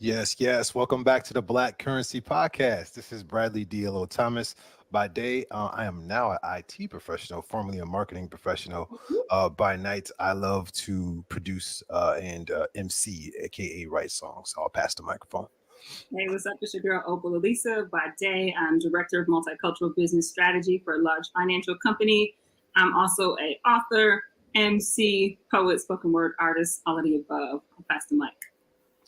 Yes, yes. Welcome back to the Black Currency Podcast. This is Bradley DLO Thomas. By day, I am now an IT professional, formerly a marketing professional. By night, I love to produce and MC, aka write songs. So I'll pass the microphone. Hey, what's up? It's your girl, Opal Elisa. By day, I'm Director of Multicultural Business Strategy for a large financial company. I'm also a author, MC, poet, spoken word artist, all of the above. I'll pass the mic.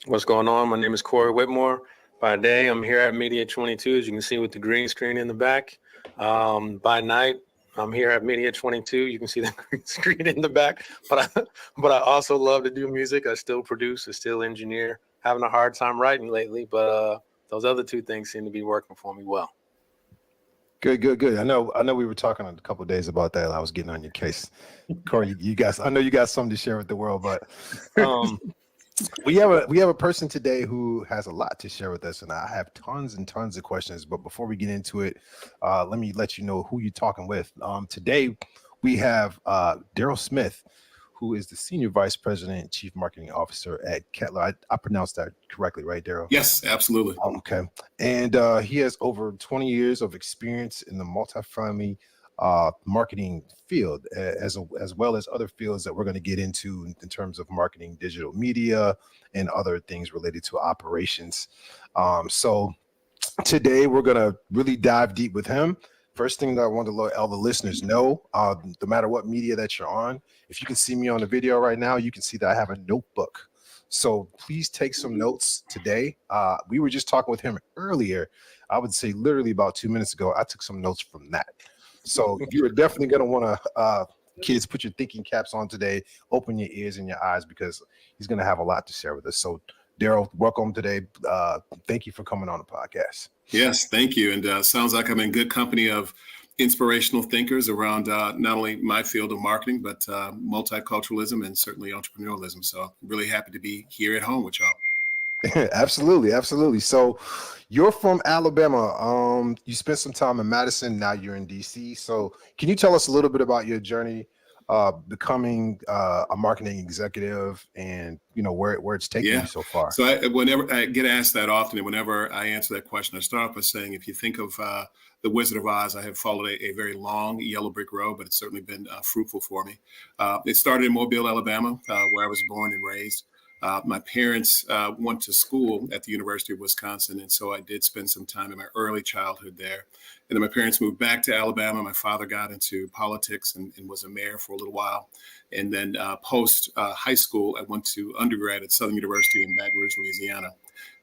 What's going on? My name is Corey Whitmore. By day, I'm here at Media 22, as you can see with the green screen in the back. By night, I'm here at Media 22. You can see the green screen in the back. But I also love to do music. I still produce, I still engineer. Having a hard time writing lately, but those other two things seem to be working for me well. Good, good, good. I know we were talking a couple of days about that. I was getting on your case. Corey, you guys, I know you got something to share with the world, but we have a person today who has a lot to share with us, and I have tons and tons of questions. But before we get into it, let me let you know who you're talking with. Today we have Daryl Smith, who is the Senior Vice President and Chief Marketing Officer at Kettler. I pronounced that correctly, right, Daryl? Yes, absolutely. Okay. And he has over 20 years of experience in the multifamily marketing field, as well as other fields that we're going to get into in terms of marketing, digital media, and other things related to operations. So today we're going to really dive deep with him. First thing that I want to let all the listeners know, no matter what media that you're on, if you can see me on the video right now, you can see that I have a notebook. So please take some notes today. We were just talking with him earlier. I would say literally about 2 minutes ago, I took some notes from that. So you're definitely going to want to, kids, put your thinking caps on today, open your ears and your eyes, because he's going to have a lot to share with us. So Daryl, welcome today. Thank you for coming on the podcast. Yes, thank you. And sounds like I'm in good company of inspirational thinkers around not only my field of marketing, but multiculturalism and certainly entrepreneurialism. So I'm really happy to be here at home with y'all. Absolutely, absolutely. So you're from Alabama. You spent some time in Madison. Now you're in DC. So can you tell us a little bit about your journey becoming a marketing executive, and where it's taken you so far? So whenever I get asked that often, and whenever I answer that question, I start off by saying, if you think of the Wizard of Oz, I have followed a very long yellow brick road, but it's certainly been fruitful for me. It started in Mobile, Alabama, where I was born and raised. My parents went to school at the University of Wisconsin, and so I did spend some time in my early childhood there. And then my parents moved back to Alabama. My father got into politics and was a mayor for a little while. And then post high school, I went to undergrad at Southern University in Baton Rouge, Louisiana.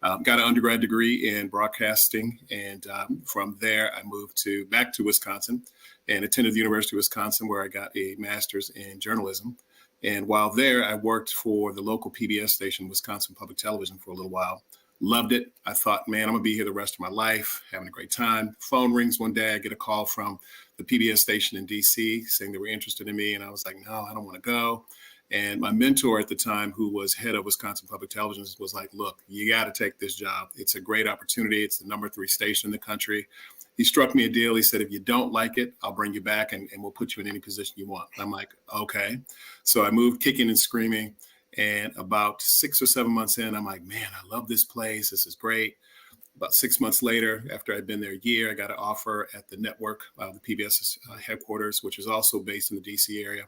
Got an undergrad degree in broadcasting, and from there I moved back to Wisconsin and attended the University of Wisconsin, where I got a master's in journalism. And while there, I worked for the local PBS station, Wisconsin Public Television, for a little while. Loved it. I thought, man, I'm going to be here the rest of my life, having a great time. Phone rings one day. I get a call from the PBS station in DC saying they were interested in me. And I was like, no, I don't want to go. And my mentor at the time, who was head of Wisconsin Public Television, was like, look, you got to take this job. It's a great opportunity. It's the number 3 station in the country. He struck me a deal. He said, if you don't like it, I'll bring you back and we'll put you in any position you want. I'm like, okay. So I moved kicking and screaming. And about 6 or 7 months in, I'm like, man, I love this place. This is great. About 6 months later, after I'd been there a year, I got an offer at the network, the PBS headquarters, which is also based in the DC area.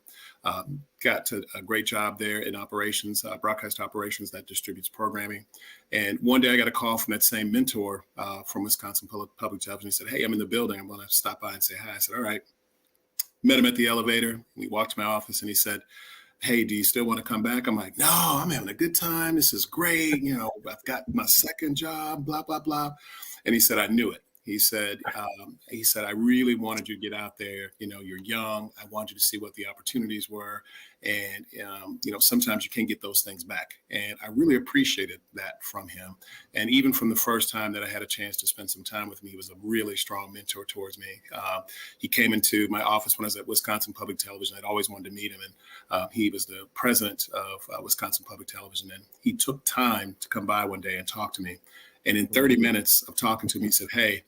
Got to a great job there in operations, broadcast operations that distributes programming. And one day I got a call from that same mentor from Wisconsin Public Television. He said, hey, I'm in the building. I'm going to stop by and say hi. I said, all right. Met him at the elevator. We walked to my office and he said, hey, do you still want to come back? I'm like, no, I'm having a good time. This is great. I've got my second job, blah, blah, blah. And he said, I knew it. He said, I really wanted you to get out there. You're young. I want you to see what the opportunities were. And, sometimes you can't get those things back. And I really appreciated that from him. And even from the first time that I had a chance to spend some time with him, he was a really strong mentor towards me. He came into my office when I was at Wisconsin Public Television. I'd always wanted to meet him. And he was the president of Wisconsin Public Television. And he took time to come by one day and talk to me. And in 30 minutes of talking to me, he said, hey,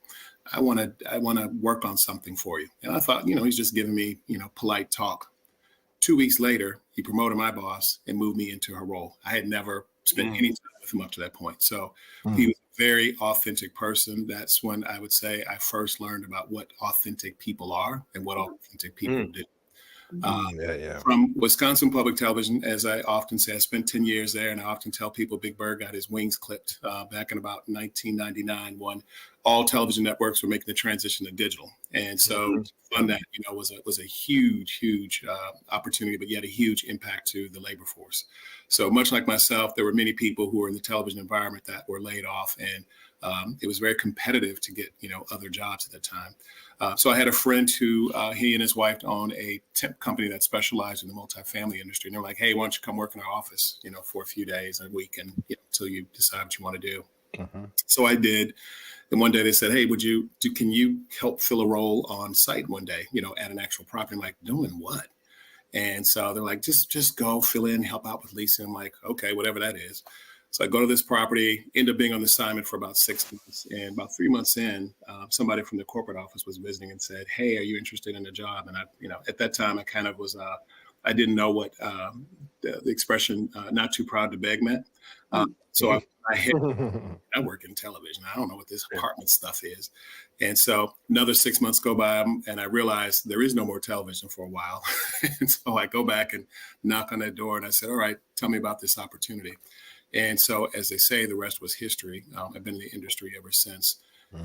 I want to work on something for you. And I thought, he's just giving me, polite talk. 2 weeks later, he promoted my boss and moved me into her role. I had never spent any time with him up to that point. So he was a very authentic person. That's when I would say I first learned about what authentic people are and what authentic people do. From Wisconsin Public Television, as I often say, I spent 10 years there, and I often tell people Big Bird got his wings clipped back in about 1999 when all television networks were making the transition to digital. And so on that, was a huge opportunity, but yet a huge impact to the labor force. So much like myself, there were many people who were in the television environment that were laid off, and it was very competitive to get, other jobs at that time. So I had a friend who he and his wife owned a temp company that specialized in the multifamily industry. And they're like, hey, why don't you come work in our office, for a few days a week and until you decide what you want to do. So I did. And one day they said, hey, can you help fill a role on site one day, at an actual property? I'm like, doing what? And so they're like, just go fill in, help out with leasing. I'm like, okay, whatever that is. So I go to this property, end up being on assignment for about 6 months. And about 3 months in, somebody from the corporate office was visiting and said, hey, are you interested in a job? And I, at that time, I kind of was, I didn't know what the expression not too proud to beg meant. So I work in television. I don't know what this apartment stuff is. And so another 6 months go by and I realized there is no more television for a while. And so I go back and knock on that door and I said, all right, tell me about this opportunity. And so, as they say, the rest was history. I've been in the industry ever since.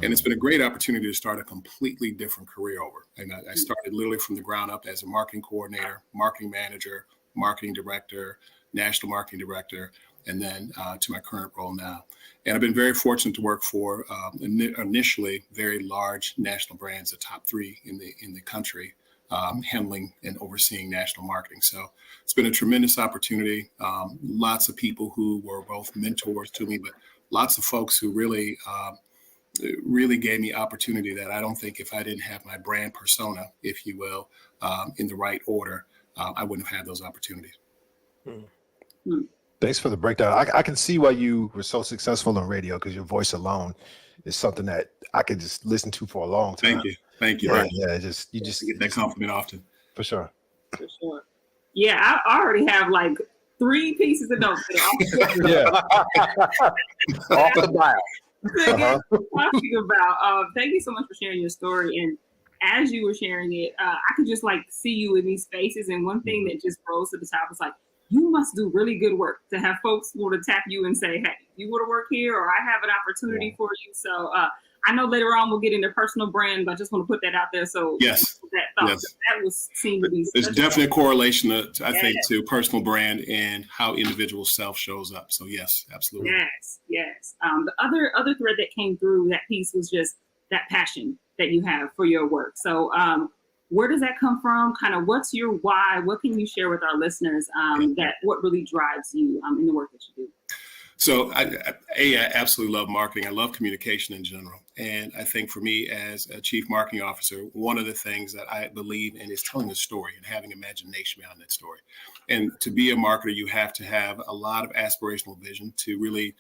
And it's been a great opportunity to start a completely different career over. And I started literally from the ground up as a marketing coordinator, marketing manager, marketing director, national marketing director, and then to my current role now. And I've been very fortunate to work for initially very large national brands, the top 3 in the country. Handling and overseeing national marketing. So it's been a tremendous opportunity. Lots of people who were both mentors to me, but lots of folks who really gave me opportunity that I don't think if I didn't have my brand persona, if you will, in the right order, I wouldn't have had those opportunities. Thanks for the breakdown. I can see why you were so successful on radio, because your voice alone is something that I could just listen to for a long time. Thank you. Yeah. You just get that compliment often. For sure. Yeah, I already have like 3 pieces of notes. Yeah. Off the dial. Talking about. Thank you so much for sharing your story. And as you were sharing it, I could just like see you in these spaces. And one thing that just rose to the top was like, you must do really good work to have folks want to tap you and say, hey, you want to work here, or I have an opportunity for you. So I know later on we'll get into personal brand, but I just want to put that out there. So yes, that was seen to be. There's definitely a correlation, I think, to personal brand and how individual self shows up. So yes, absolutely. Yes. The other thread that came through that piece was just that passion that you have for your work. So where does that come from? Kind of what's your why? What can you share with our listeners that what really drives you in the work that you do? So I absolutely love marketing. I love communication in general. And I think for me as a chief marketing officer, one of the things that I believe in is telling a story and having imagination behind that story. And to be a marketer, you have to have a lot of aspirational vision to really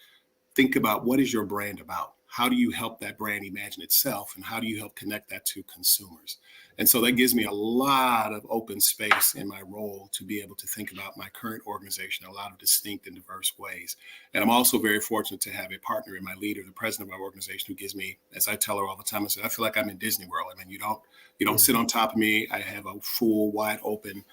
think about what is your brand about? How do you help that brand imagine itself? And how do you help connect that to consumers? And so that gives me a lot of open space in my role to be able to think about my current organization in a lot of distinct and diverse ways. And I'm also very fortunate to have a partner in my leader, the president of our organization, who gives me, as I tell her all the time, I say, I feel like I'm in Disney World. I mean, you don't sit on top of me. I have a full, wide open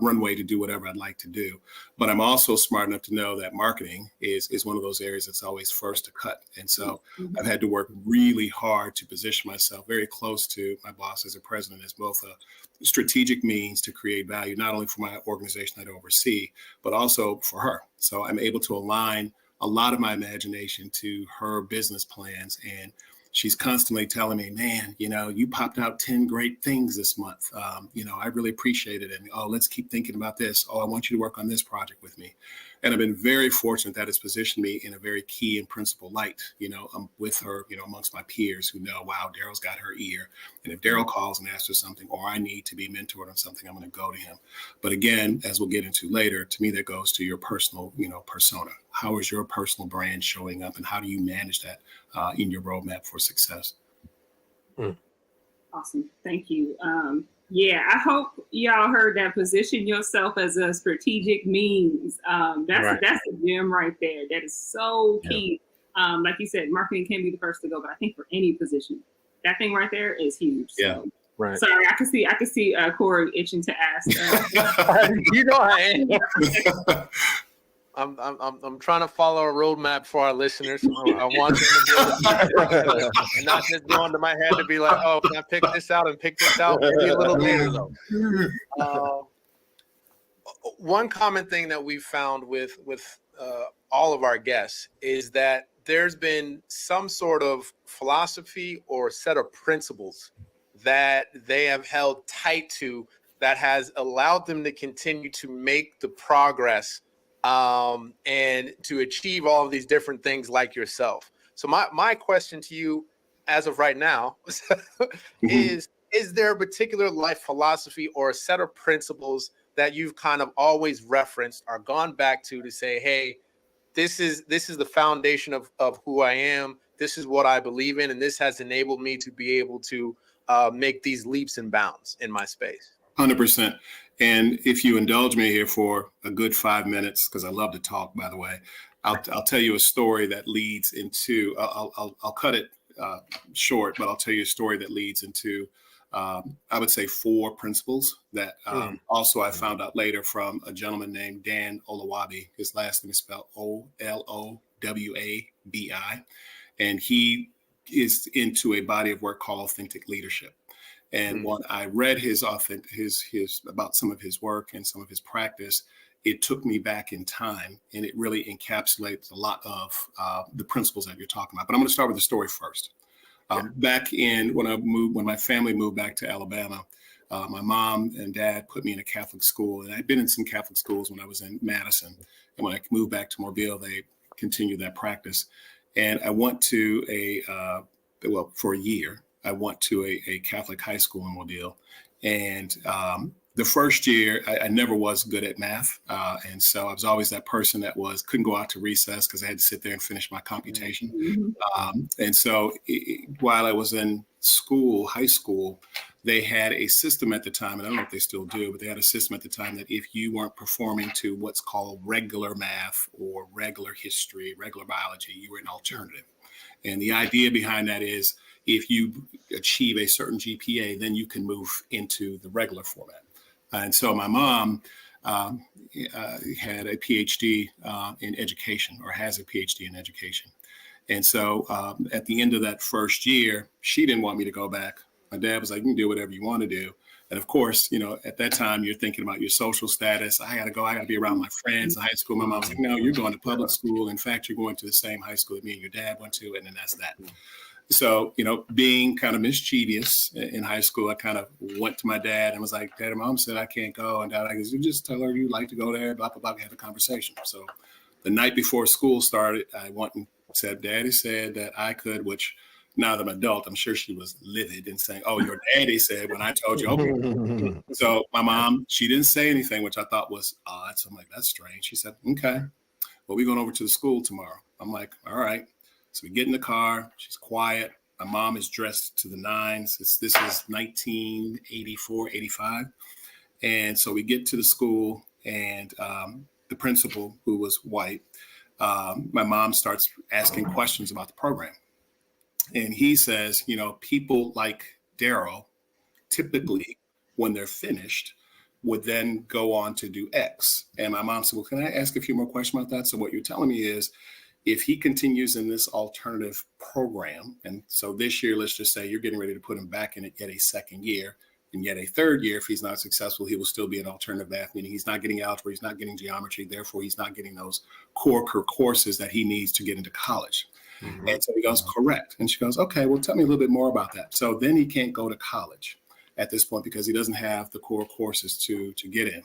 runway to do whatever I'd like to do. But I'm also smart enough to know that marketing is one of those areas that's always first to cut. And so I've had to work really hard to position myself very close to my boss as a president as both a strategic means to create value, not only for my organization that I oversee, but also for her. So I'm able to align a lot of my imagination to her business plans. And she's constantly telling me, man, you popped out 10 great things this month. I really appreciate it. And, let's keep thinking about this. I want you to work on this project with me. And I've been very fortunate that it's positioned me in a very key and principal light, I'm with her, amongst my peers who know, wow, Daryl's got her ear. And if Daryl calls and asks for something, or I need to be mentored on something, I'm going to go to him. But again, as we'll get into later, to me, that goes to your personal, persona. How is your personal brand showing up, and how do you manage that in your roadmap for success? Awesome. Thank you. Yeah, I hope y'all heard that. Position yourself as a strategic means. That's a gem right there. That is so key. Like you said, marketing can be the first to go, but I think for any position, that thing right there is huge. Yeah. So, Right. sorry, I could see Corey itching to ask. You know I am. I'm trying to follow a roadmap for our listeners. I want them to be able to and not just go into my head to be like, oh, can I pick this out and pick this out? Maybe a little later though. One common thing that we've found with all of our guests is that there's been some sort of philosophy or set of principles that they have held tight to that has allowed them to continue to make the progress and to achieve all of these different things like yourself. So my question to you as of right now is there a particular life philosophy or a set of principles that you've kind of always referenced or gone back to say, hey, this is the foundation of who I am. This is what I believe in. And this has enabled me to be able to make these leaps and bounds in my space. 100%. And if you indulge me here for a good 5 minutes, because I love to talk, by the way, I'll tell you a story that leads into, I'll cut it short, but I'll tell you a story that leads into, I would say 4 principles that also I found out later from a gentleman named Dan Olawabi. His last name is spelled Olowabi. And he is into a body of work called authentic leadership. And when I read his about some of his work and some of his practice, it took me back in time, and it really encapsulates a lot of the principles that you're talking about. But I'm going to start with the story first. Back in when my family moved back to Alabama, my mom and dad put me in a Catholic school, and I'd been in some Catholic schools when I was in Madison. And when I moved back to Mobile, they continued that practice. And I went to for a year. I went to a Catholic high school in Mobile, and the first year I never was good at math, and so I was always that person that couldn't go out to recess because I had to sit there and finish my computation. And so while I was in high school, they had a system at the time, and I don't know if they still do, but they had a system at the time that if you weren't performing to what's called regular math or regular history, regular biology, you were an alternative. And the idea behind that is, if you achieve a certain GPA, then you can move into the regular format. And so my mom had a PhD in education, or has a PhD in education. And so at the end of that first year, she didn't want me to go back. My dad was like, you can do whatever you want to do. And of course, at that time, you're thinking about your social status. I got to be around my friends in high school. My mom was like, no, you're going to public school. In fact, you're going to the same high school that me and your dad went to. And then that's that. So, being kind of mischievous in high school, I kind of went to my dad and was like, Dad, Mom said I can't go. And Dad, I guess you just tell her you'd like to go there, blah, blah, blah, have a conversation. So the night before school started, I went and said, Daddy said that I could, which now that I'm an adult, I'm sure she was livid and saying, oh, your daddy said when I told you, okay. So my mom, she didn't say anything, which I thought was odd. So I'm like, that's strange. She said, okay, well, we're going over to the school tomorrow. I'm like, all right. So we get in the car. She's quiet. My mom is dressed to the nines. This is 1984, 85. And so we get to the school, and the principal, who was white, my mom starts asking questions about the program. And he says, people like Daryl, typically when they're finished, would then go on to do X. And my mom said, well, can I ask a few more questions about that? So what you're telling me is, if he continues in this alternative program, and so this year, let's just say you're getting ready to put him back in it yet a second year, and yet a third year, if he's not successful, he will still be an alternative math, meaning he's not getting algebra, he's not getting geometry, therefore he's not getting those core courses that he needs to get into college. Mm-hmm. And so he goes, correct. And she goes, okay, well, tell me a little bit more about that. So then he can't go to college at this point because he doesn't have the core courses to get in.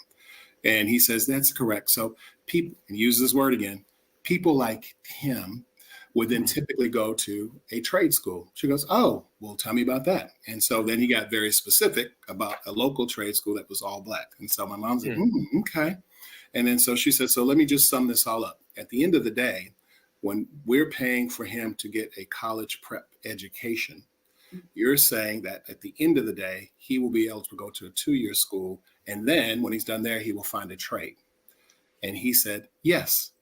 And he says, that's correct. So people, and use this word again, people like him would then typically go to a trade school. She goes, oh, well, tell me about that. And so then he got very specific about a local trade school that was all Black. And so my mom's like, okay. And then so she said, so let me just sum this all up. At the end of the day, when we're paying for him to get a college prep education, You're saying that at the end of the day, he will be eligible to go to a 2-year school. And then when he's done there, he will find a trade. And he said, yes.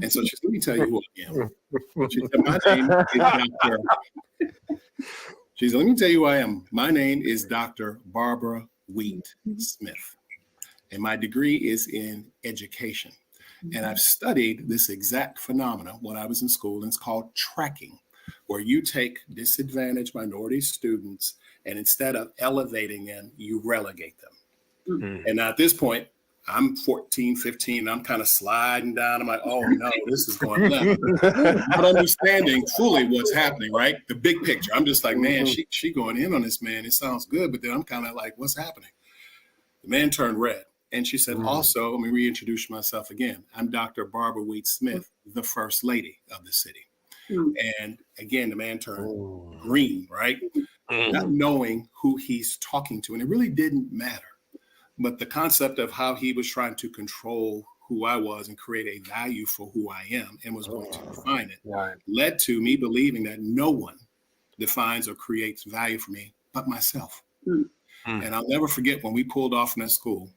And so she said, let me tell you who I am. She said, my name is Dr. She said, let me tell you who I am. My name is Dr. Barbara Wheat Smith. And my degree is in education. And I've studied this exact phenomenon when I was in school, and it's called tracking, where you take disadvantaged minority students and instead of elevating them, you relegate them. Mm-hmm. And now at this point, I'm 14, 15, and I'm kind of sliding down. I'm like, oh no, this is going left. Not understanding fully what's happening, right? The big picture. I'm just like, man, she going in on this, man. It sounds good. But then I'm kind of like, what's happening? The man turned red. And she said, also, let me reintroduce myself again. I'm Dr. Barbara Wheat Smith, the first lady of the city. And again, the man turned green, right? Not knowing who he's talking to. And it really didn't matter. But the concept of how he was trying to control who I was and create a value for who I am and was going to define it led to me believing that no one defines or creates value for me but myself. And I'll never forget when we pulled off from that school.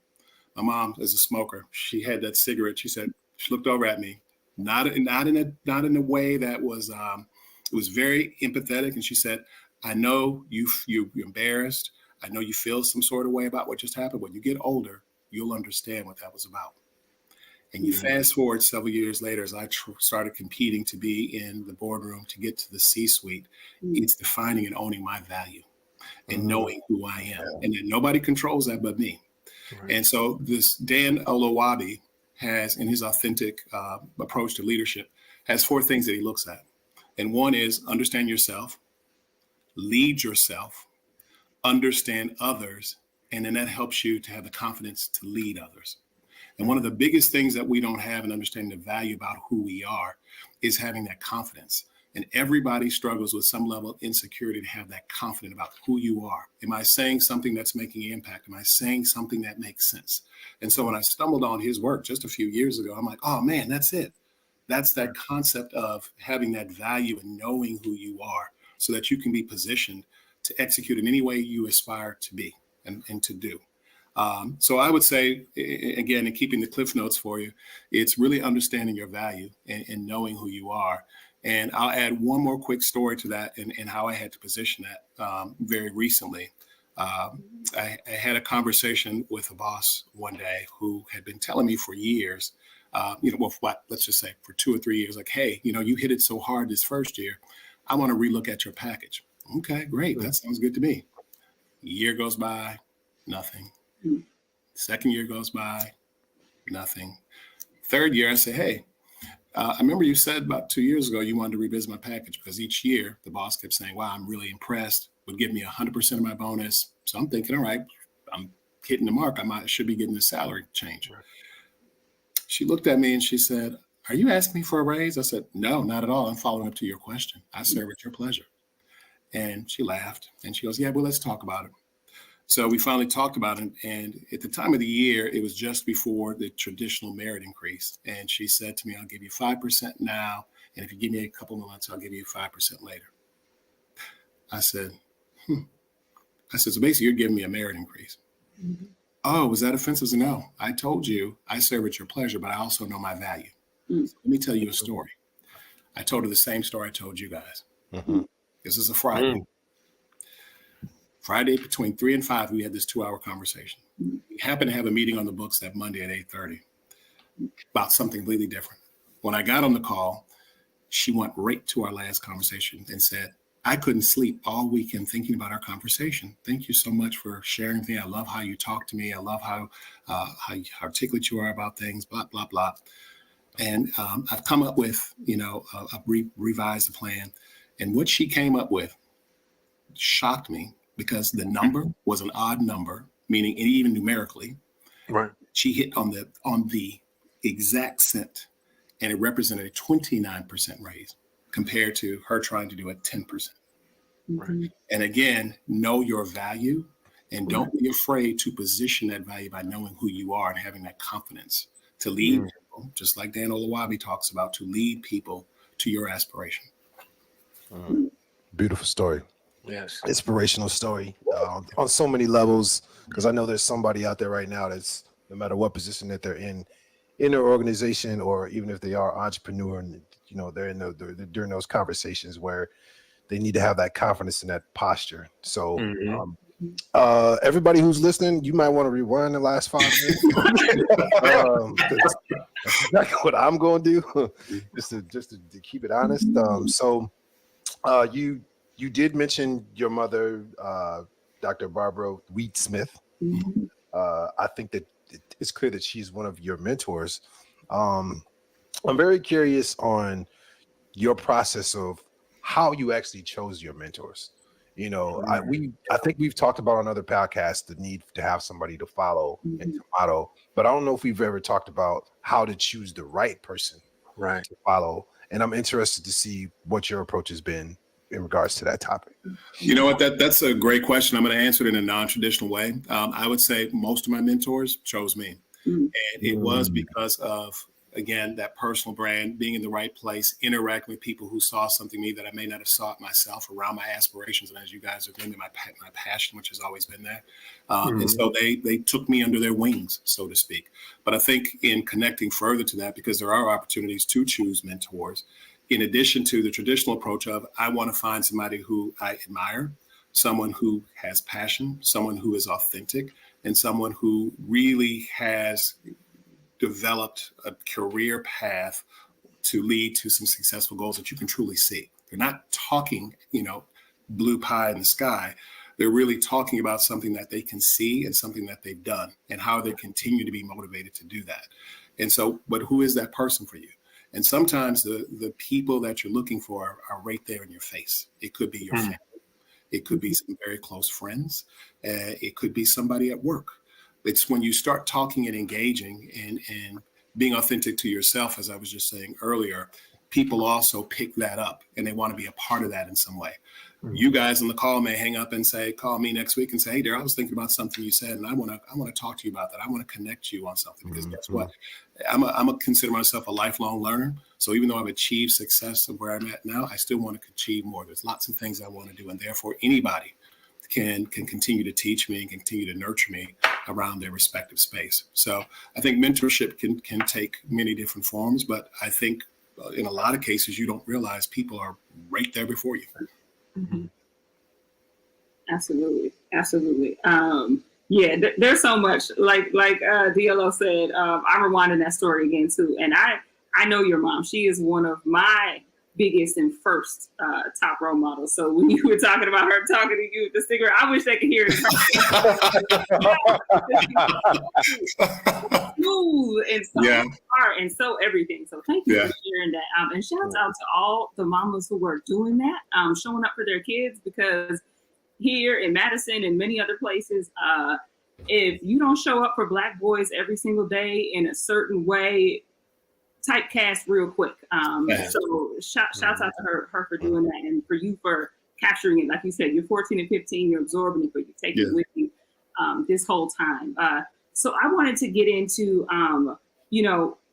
My mom is a smoker. She had that cigarette. She said, she looked over at me, not in a way that was, it was very empathetic. And she said, I know you're embarrassed. I know you feel some sort of way about what just happened. When you get older, you'll understand what that was about. And you fast forward several years later, as I started competing to be in the boardroom, to get to the C-suite, it's defining and owning my value and knowing who I am. And that nobody controls that but me. And so this Dan Olowabi has, in his authentic approach to leadership, has 4 things that he looks at. And one is understand yourself, lead yourself, understand others, and then that helps you to have the confidence to lead others. And one of the biggest things that we don't have in understanding the value about who we are is having that confidence. And everybody struggles with some level of insecurity to have that confidence about who you are. Am I saying something that's making an impact? Am I saying something that makes sense? And so when I stumbled on his work just a few years ago, I'm like, oh man, that's it. That's that concept of having that value and knowing who you are so that you can be positioned to execute in any way you aspire to be and to do. So I would say, again, in keeping the cliff notes for you, it's really understanding your value and knowing who you are. And I'll add one more quick story to that and how I had to position that very recently. I had a conversation with a boss one day who had been telling me for years, let's just say for 2 or 3 years, like, hey, you hit it so hard this first year. I want to relook at your package. Okay, great. That sounds good to me. Year goes by, nothing. Second year goes by, nothing. Third year, I say, hey, I remember you said about 2 years ago you wanted to revisit my package because each year the boss kept saying, wow, I'm really impressed, would give me 100% of my bonus. So I'm thinking, all right, I'm hitting the mark. I should be getting a salary change. She looked at me and she said, are you asking me for a raise? I said, no, not at all. I'm following up to your question. I serve at your pleasure. And she laughed and she goes, yeah, well, let's talk about it. So we finally talked about it. And at the time of the year, it was just before the traditional merit increase. And she said to me, I'll give you 5% now. And if you give me a couple of months, I'll give you 5% later. I said, so basically you're giving me a merit increase. Mm-hmm. Oh, was that offensive? No, I told you I serve at your pleasure, but I also know my value. Mm-hmm. So let me tell you a story. I told her the same story I told you guys. Mm-hmm. This is a Friday. Mm-hmm. Friday between 3 and 5, we had this 2-hour conversation. We happened to have a meeting on the books that Monday at 8:30 about something completely different. When I got on the call, she went right to our last conversation and said, I couldn't sleep all weekend thinking about our conversation. Thank you so much for sharing with me. I love how you talk to me. I love how articulate you are about things, blah, blah, blah. And I've come up with, revised the plan. And what she came up with shocked me because the number was an odd number, meaning even numerically, right? She hit on the exact cent, and it represented a 29% raise compared to her trying to do a 10%. Right. And again, know your value and don't be afraid to position that value by knowing who you are and having that confidence to lead people, just like Dan Olowabi talks about, to lead people to your aspiration. Beautiful story. Yes. inspirational story on so many levels, because I know there's somebody out there right now that's, no matter what position that they're in their organization, or even if they are entrepreneur, and they're they're during those conversations where they need to have that confidence and that posture. So everybody who's listening, you might want to rewind the last 5 minutes. 'Cause that's exactly what I'm going to do, just to keep it honest. So you did mention your mother, Dr. Barbara Wheat Smith. I think that it's clear that she's one of your mentors. I'm very curious on your process of how you actually chose your mentors. I think we've talked about on other podcasts the need to have somebody to follow and to model, but I don't know if we've ever talked about how to choose the right person to follow. And I'm interested to see what your approach has been in regards to that topic. You know what? That's a great question. I'm going to answer it in a non-traditional way. I would say most of my mentors chose me, and it was because of, again, that personal brand, being in the right place, interacting with people who saw something in me that I may not have saw it myself, around my aspirations. And as you guys have been, my passion, which has always been there. And so they took me under their wings, so to speak. But I think in connecting further to that, because there are opportunities to choose mentors, in addition to the traditional approach of, I want to find somebody who I admire, someone who has passion, someone who is authentic, and someone who really has developed a career path to lead to some successful goals that you can truly see. They're not talking, blue pie in the sky. They're really talking about something that they can see and something that they've done, and how they continue to be motivated to do that. And so, but who is that person for you? And sometimes the people that you're looking for are right there in your face. It could be your family. It could be some very close friends. It could be somebody at work. It's when you start talking and engaging and being authentic to yourself, as I was just saying earlier, people also pick that up and they want to be a part of that in some way. You guys on the call may hang up and say, call me next week and say, hey, Daryl, I was thinking about something you said, and I want to talk to you about that. I want to connect you on something, because guess what? I'm a consider myself a lifelong learner. So even though I've achieved success of where I'm at now, I still want to achieve more. There's lots of things I want to do. And therefore, anybody can continue to teach me and continue to nurture me around their respective space. So I think mentorship can take many different forms, but I think in a lot of cases, you don't realize people are right there before you. Absolutely. There's so much, like DLO said. I'm rewinding that story again too, and I know your mom. She is one of my biggest and first top role models. So when you were talking about her talking to you with the cigarette, I wish they could hear it. Smooth and so smart and so everything. So thank you for sharing that. And shouts out to all the mamas who are doing that, showing up for their kids, because here in Madison and many other places, if you don't show up for Black boys every single day in a certain way, typecast real quick. So shouts out to her for doing that, and for you for capturing it. Like you said, you're 14 and 15, you're absorbing it, but you take it with you this whole time. So I wanted to get into,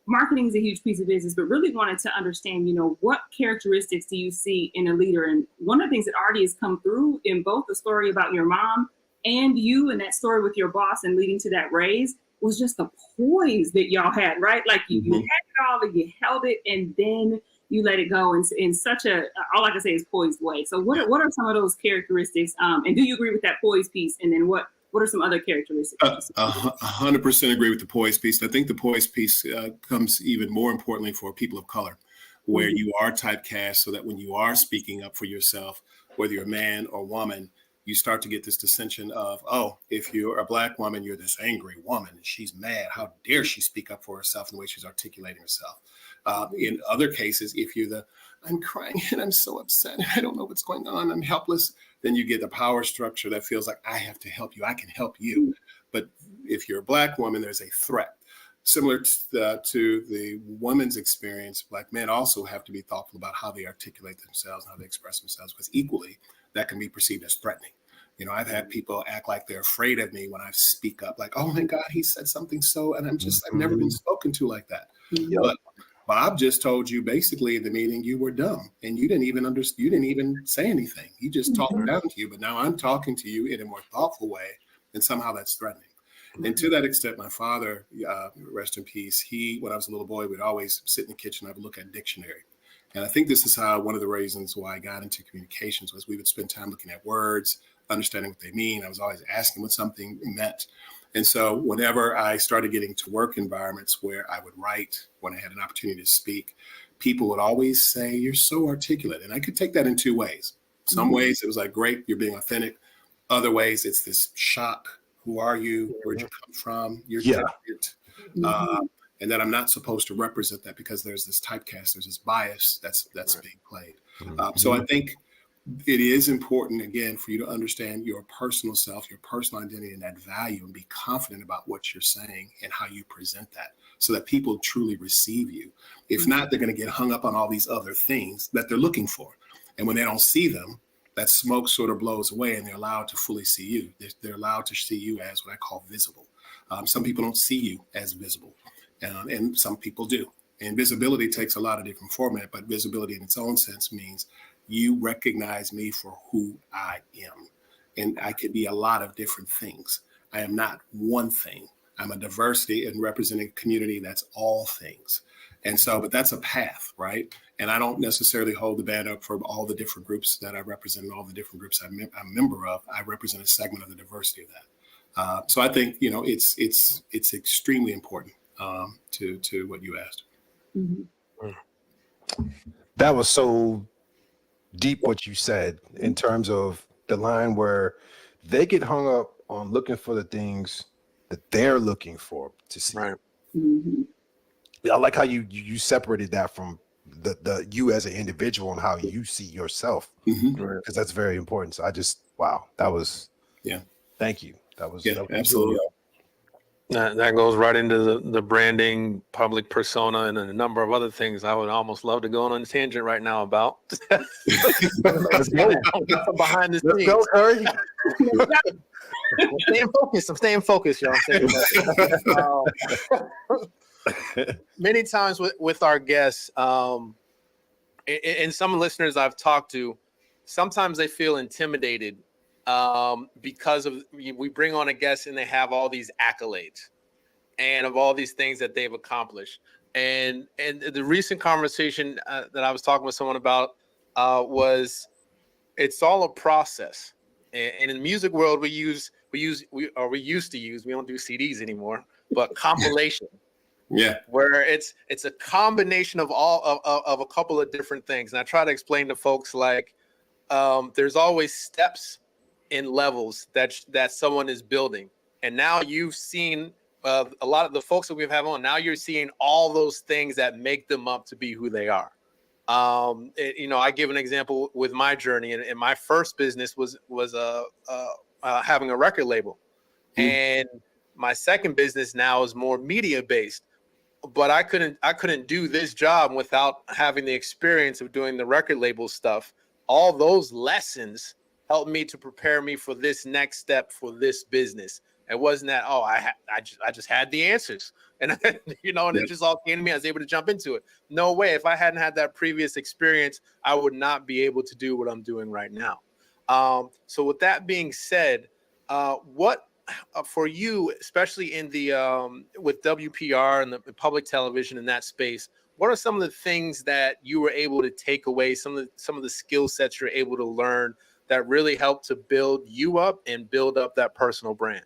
marketing is a huge piece of business, but really wanted to understand, what characteristics do you see in a leader? And one of the things that already has come through in both the story about your mom and you, and that story with your boss and leading to that raise, was just the poise that y'all had, right? Like you had it all and you held it, and then you let it go in such a, all I can say is poised way. So what are some of those characteristics? And do you agree with that poise piece? And then what are some other characteristics? 100% agree with the poise piece. I think the poise piece comes even more importantly for people of color, where you are typecast, so that when you are speaking up for yourself, whether you're a man or woman, you start to get this dissension of, oh, if you're a Black woman, you're this angry woman and she's mad. How dare she speak up for herself in the way she's articulating herself? In other cases, if you're I'm crying and I'm so upset, I don't know what's going on, I'm helpless, then you get the power structure that feels like I have to help you, I can help you. But if you're a Black woman, there's a threat. Similar to the woman's experience, Black men also have to be thoughtful about how they articulate themselves and how they express themselves, because equally that can be perceived as threatening. I've had people act like they're afraid of me when I speak up, like, oh my God, he said something so, and I've never been spoken to like that. But Bob just told you basically in the meeting you were dumb and you didn't even say anything. He just talked down to you, but now I'm talking to you in a more thoughtful way, and somehow that's threatening. And to that extent, my father, rest in peace, when I was a little boy, would always sit in the kitchen and I would look at a dictionary. And I think this is how one of the reasons why I got into communications was we would spend time looking at words, understanding what they mean. I was always asking what something meant. And so whenever I started getting to work environments where I would write, when I had an opportunity to speak, people would always say, "You're so articulate." And I could take that in two ways. Some ways it was like, "Great, you're being authentic." Other ways it's this shock. Who are you? Where'd you come from? You're different. And that I'm not supposed to represent that because there's this typecast, there's this bias that's being played. So I think it is important, again, for you to understand your personal self, your personal identity, and that value, and be confident about what you're saying and how you present that so that people truly receive you. If not, they're going to get hung up on all these other things that they're looking for. And when they don't see them, that smoke sort of blows away and they're allowed to fully see you. They're allowed to see you as what I call visible. Some people don't see you as visible, and some people do. And visibility takes a lot of different format, but visibility in its own sense means you recognize me for who I am. And I could be a lot of different things. I am not one thing. I'm a diversity and representing a community that's all things. And so, but that's a path, right? And I don't necessarily hold the band up for all the different groups that I represent and all the different groups I'm a member of. I represent a segment of the diversity of that. So I think, it's extremely important to what you asked. That was so deep what you said in terms of the line where they get hung up on looking for the things that they're looking for to see. Right. I like how you separated that from the you as an individual and how you see yourself, because that's very important. So that was thank you. That was absolutely. That goes right into the branding, public persona, and a number of other things I would almost love to go on a tangent right now about. Let's go. Behind the Let's scenes. go, Curry. I'm staying focused, y'all. Many times with our guests, and some listeners I've talked to, sometimes they feel intimidated because of we bring on a guest and they have all these accolades and of all these things that they've accomplished. And the recent conversation that I was talking with someone about was it's all a process. And in the music world, we used to use, we don't do CDs anymore, but compilation. Where it's a combination of of a couple of different things. And I try to explain to folks like there's always steps and levels that someone is building. And now you've seen a lot of the folks that we've had on. Now you're seeing all those things that make them up to be who they are. I give an example with my journey, and my first business was having a record label, and my second business now is more media based. But I couldn't do this job without having the experience of doing the record label stuff. All those lessons helped me to prepare me for this next step for this business. It wasn't that, I just had the answers and, and it just all came to me. I was able to jump into it. No way. If I hadn't had that previous experience, I would not be able to do what I'm doing right now. So with that being said, what for you, especially in the with WPR and the public television in that space, what are some of the things that you were able to take away, some of the skill sets you're able to learn that really helped to build you up and build up that personal brand?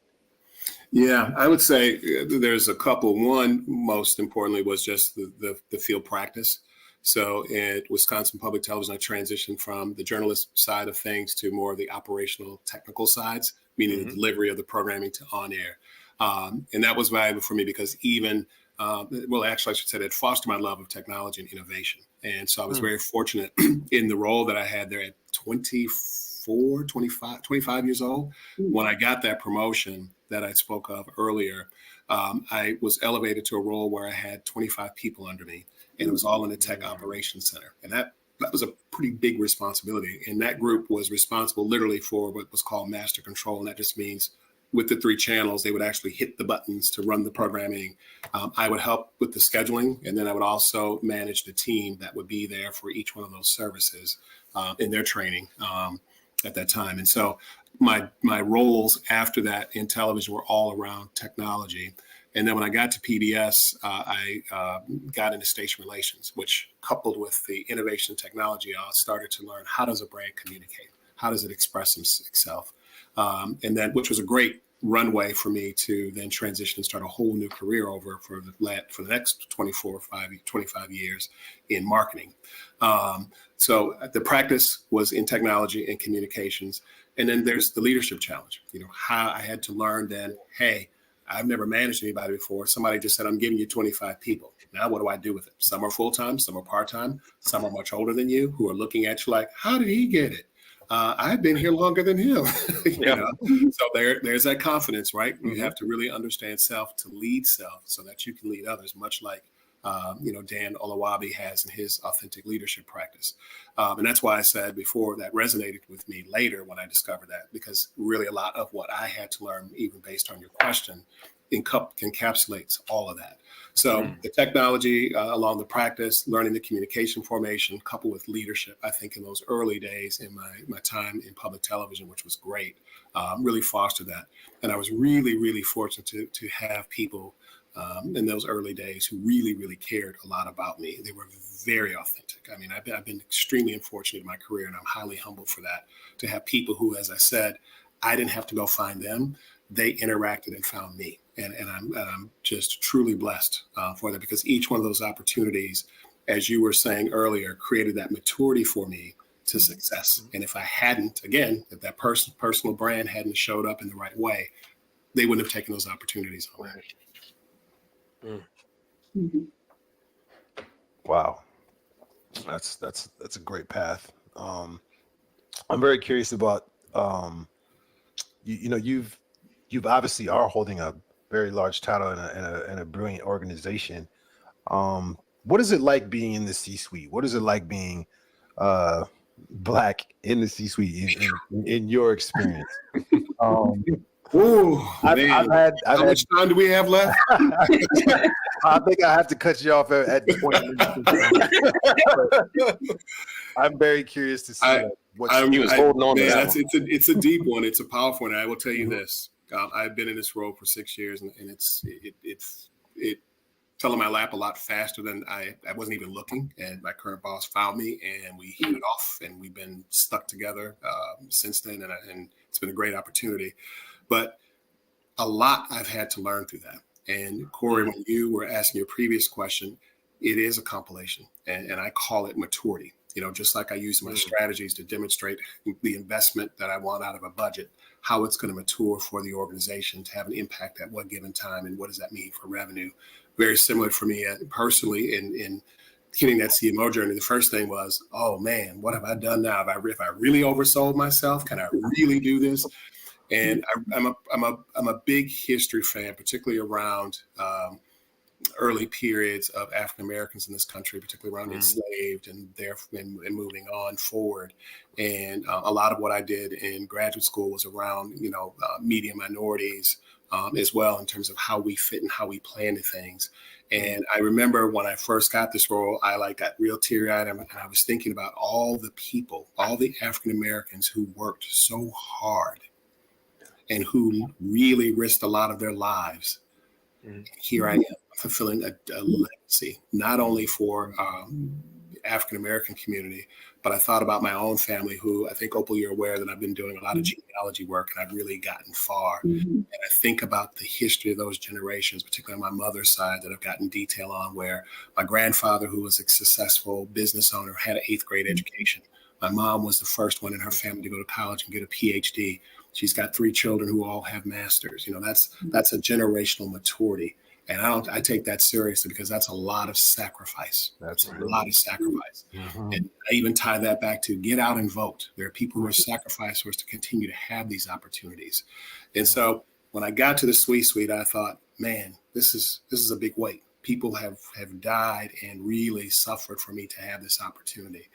Yeah, I would say there's a couple. One, most importantly, was just the field practice. So at Wisconsin Public Television, I transitioned from the journalist side of things to more of the operational technical sides, meaning the delivery of the programming to on air. And that was valuable for me because even, I should say that fostered my love of technology and innovation. And so I was very fortunate in the role that I had there at 25 years old. When I got that promotion that I spoke of earlier, I was elevated to a role where I had 25 people under me, and it was all in the tech operations center. And that was a pretty big responsibility. And that group was responsible literally for what was called master control. And that just means with the 3 channels, they would actually hit the buttons to run the programming. I would help with the scheduling, and then I would also manage the team that would be there for each one of those services in their training at that time. And so my roles after that in television were all around technology. And then when I got to PBS, I got into station relations, which coupled with the innovation and technology, I started to learn, how does a brand communicate? How does it express itself? And then, which was a great runway for me to then transition and start a whole new career over for the next 25 years in marketing. So the practice was in technology and communications. And then there's the leadership challenge, how I had to learn then, hey, I've never managed anybody before. Somebody just said, I'm giving you 25 people. Now, what do I do with it? Some are full-time, some are part-time, some are much older than you who are looking at you like, how did he get it? I've been here longer than him. So there's that confidence, right? You have to really understand self to lead self so that you can lead others, much like Dan Olawabi has in his authentic leadership practice. And that's why I said before that resonated with me later when I discovered that, because really a lot of what I had to learn, even based on your question, encapsulates all of that. So the technology along the practice, learning the communication formation, coupled with leadership, I think in those early days in my time in public television, which was great, really fostered that. And I was really, really fortunate to have people in those early days who really, really cared a lot about me. They were very authentic. I mean, I've been extremely unfortunate in my career, and I'm highly humbled for that, to have people who, as I said, I didn't have to go find them. They interacted and found me. And I'm just truly blessed for that, because each one of those opportunities, as you were saying earlier, created that maturity for me to success. And if I hadn't, again, if that personal brand hadn't showed up in the right way, they wouldn't have taken those opportunities away. Wow, that's a great path. I'm very curious about you've obviously are holding a very large title in a brilliant organization. What is it like being in the C-suite? What is it like being Black in the C-suite in your experience? I've had how much time do we have left? I think I have to cut you off at 20 minutes. I'm very curious to see what he was holding on to that one. It's a deep one. It's a powerful one. And I will tell you this. I've been in this role for 6 years, and it fell in my lap a lot faster than I wasn't even looking. And my current boss found me, and we hit it off, and we've been stuck together since then. And it's been a great opportunity. But a lot I've had to learn through that. And Corey, when you were asking your previous question, it is a compilation, and I call it maturity. Just like I use my strategies to demonstrate the investment that I want out of a budget, how it's going to mature for the organization to have an impact at what given time, and what does that mean for revenue. Very similar for me personally in hitting that CMO journey. The first thing was, oh man, what have I done now? If I really oversold myself, can I really do this? And I'm a big history fan, particularly around early periods of African Americans in this country, particularly around enslaved and moving on forward. And a lot of what I did in graduate school was around media minorities as well, in terms of how we fit and how we plan to things. And I remember when I first got this role, I got real teary-eyed, and I was thinking about all the people, all the African Americans who worked so hard and who really risked a lot of their lives. Here I am, fulfilling a legacy, not only for African-American community, but I thought about my own family, who I think, Opal, you're aware that I've been doing a lot of genealogy work, and I've really gotten far. And I think about the history of those generations, particularly on my mother's side, that I've gotten detail on, where my grandfather, who was a successful business owner, had an 8th grade education. My mom was the first one in her family to go to college and get a PhD. She's got 3 children who all have masters. That's a generational maturity. And I take that seriously, because that's a lot of sacrifice. That's a lot of sacrifice. And I even tie that back to get out and vote. There are people who are sacrificed for us to continue to have these opportunities. And so when I got to the C-suite, I thought, man, this is a big weight. People have died and really suffered for me to have this opportunity.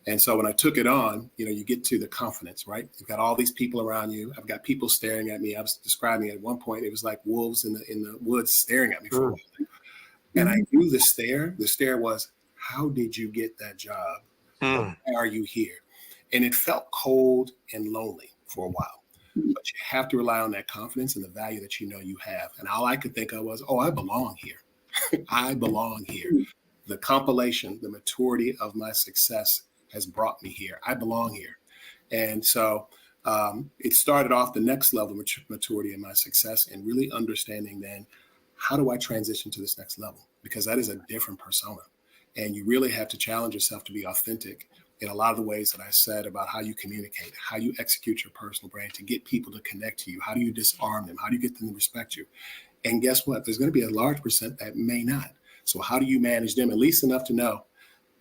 And so when I took it on, you get to the confidence, right? You've got all these people around you. I've got people staring at me. I was describing it at one point. It was like wolves in the woods staring at me for a while. And I knew the stare. The stare was, how did you get that job? Why are you here? And it felt cold and lonely for a while. But you have to rely on that confidence and the value that you have. And all I could think of was, I belong here. I belong here. The compilation, the maturity of my success has brought me here. I belong here. And so it started off the next level of maturity in my success and really understanding then, how do I transition to this next level? Because that is a different persona. And you really have to challenge yourself to be authentic in a lot of the ways that I said about how you communicate, how you execute your personal brand to get people to connect to you. How do you disarm them? How do you get them to respect you? And guess what? There's going to be a large percent that may not. So how do you manage them at least enough to know,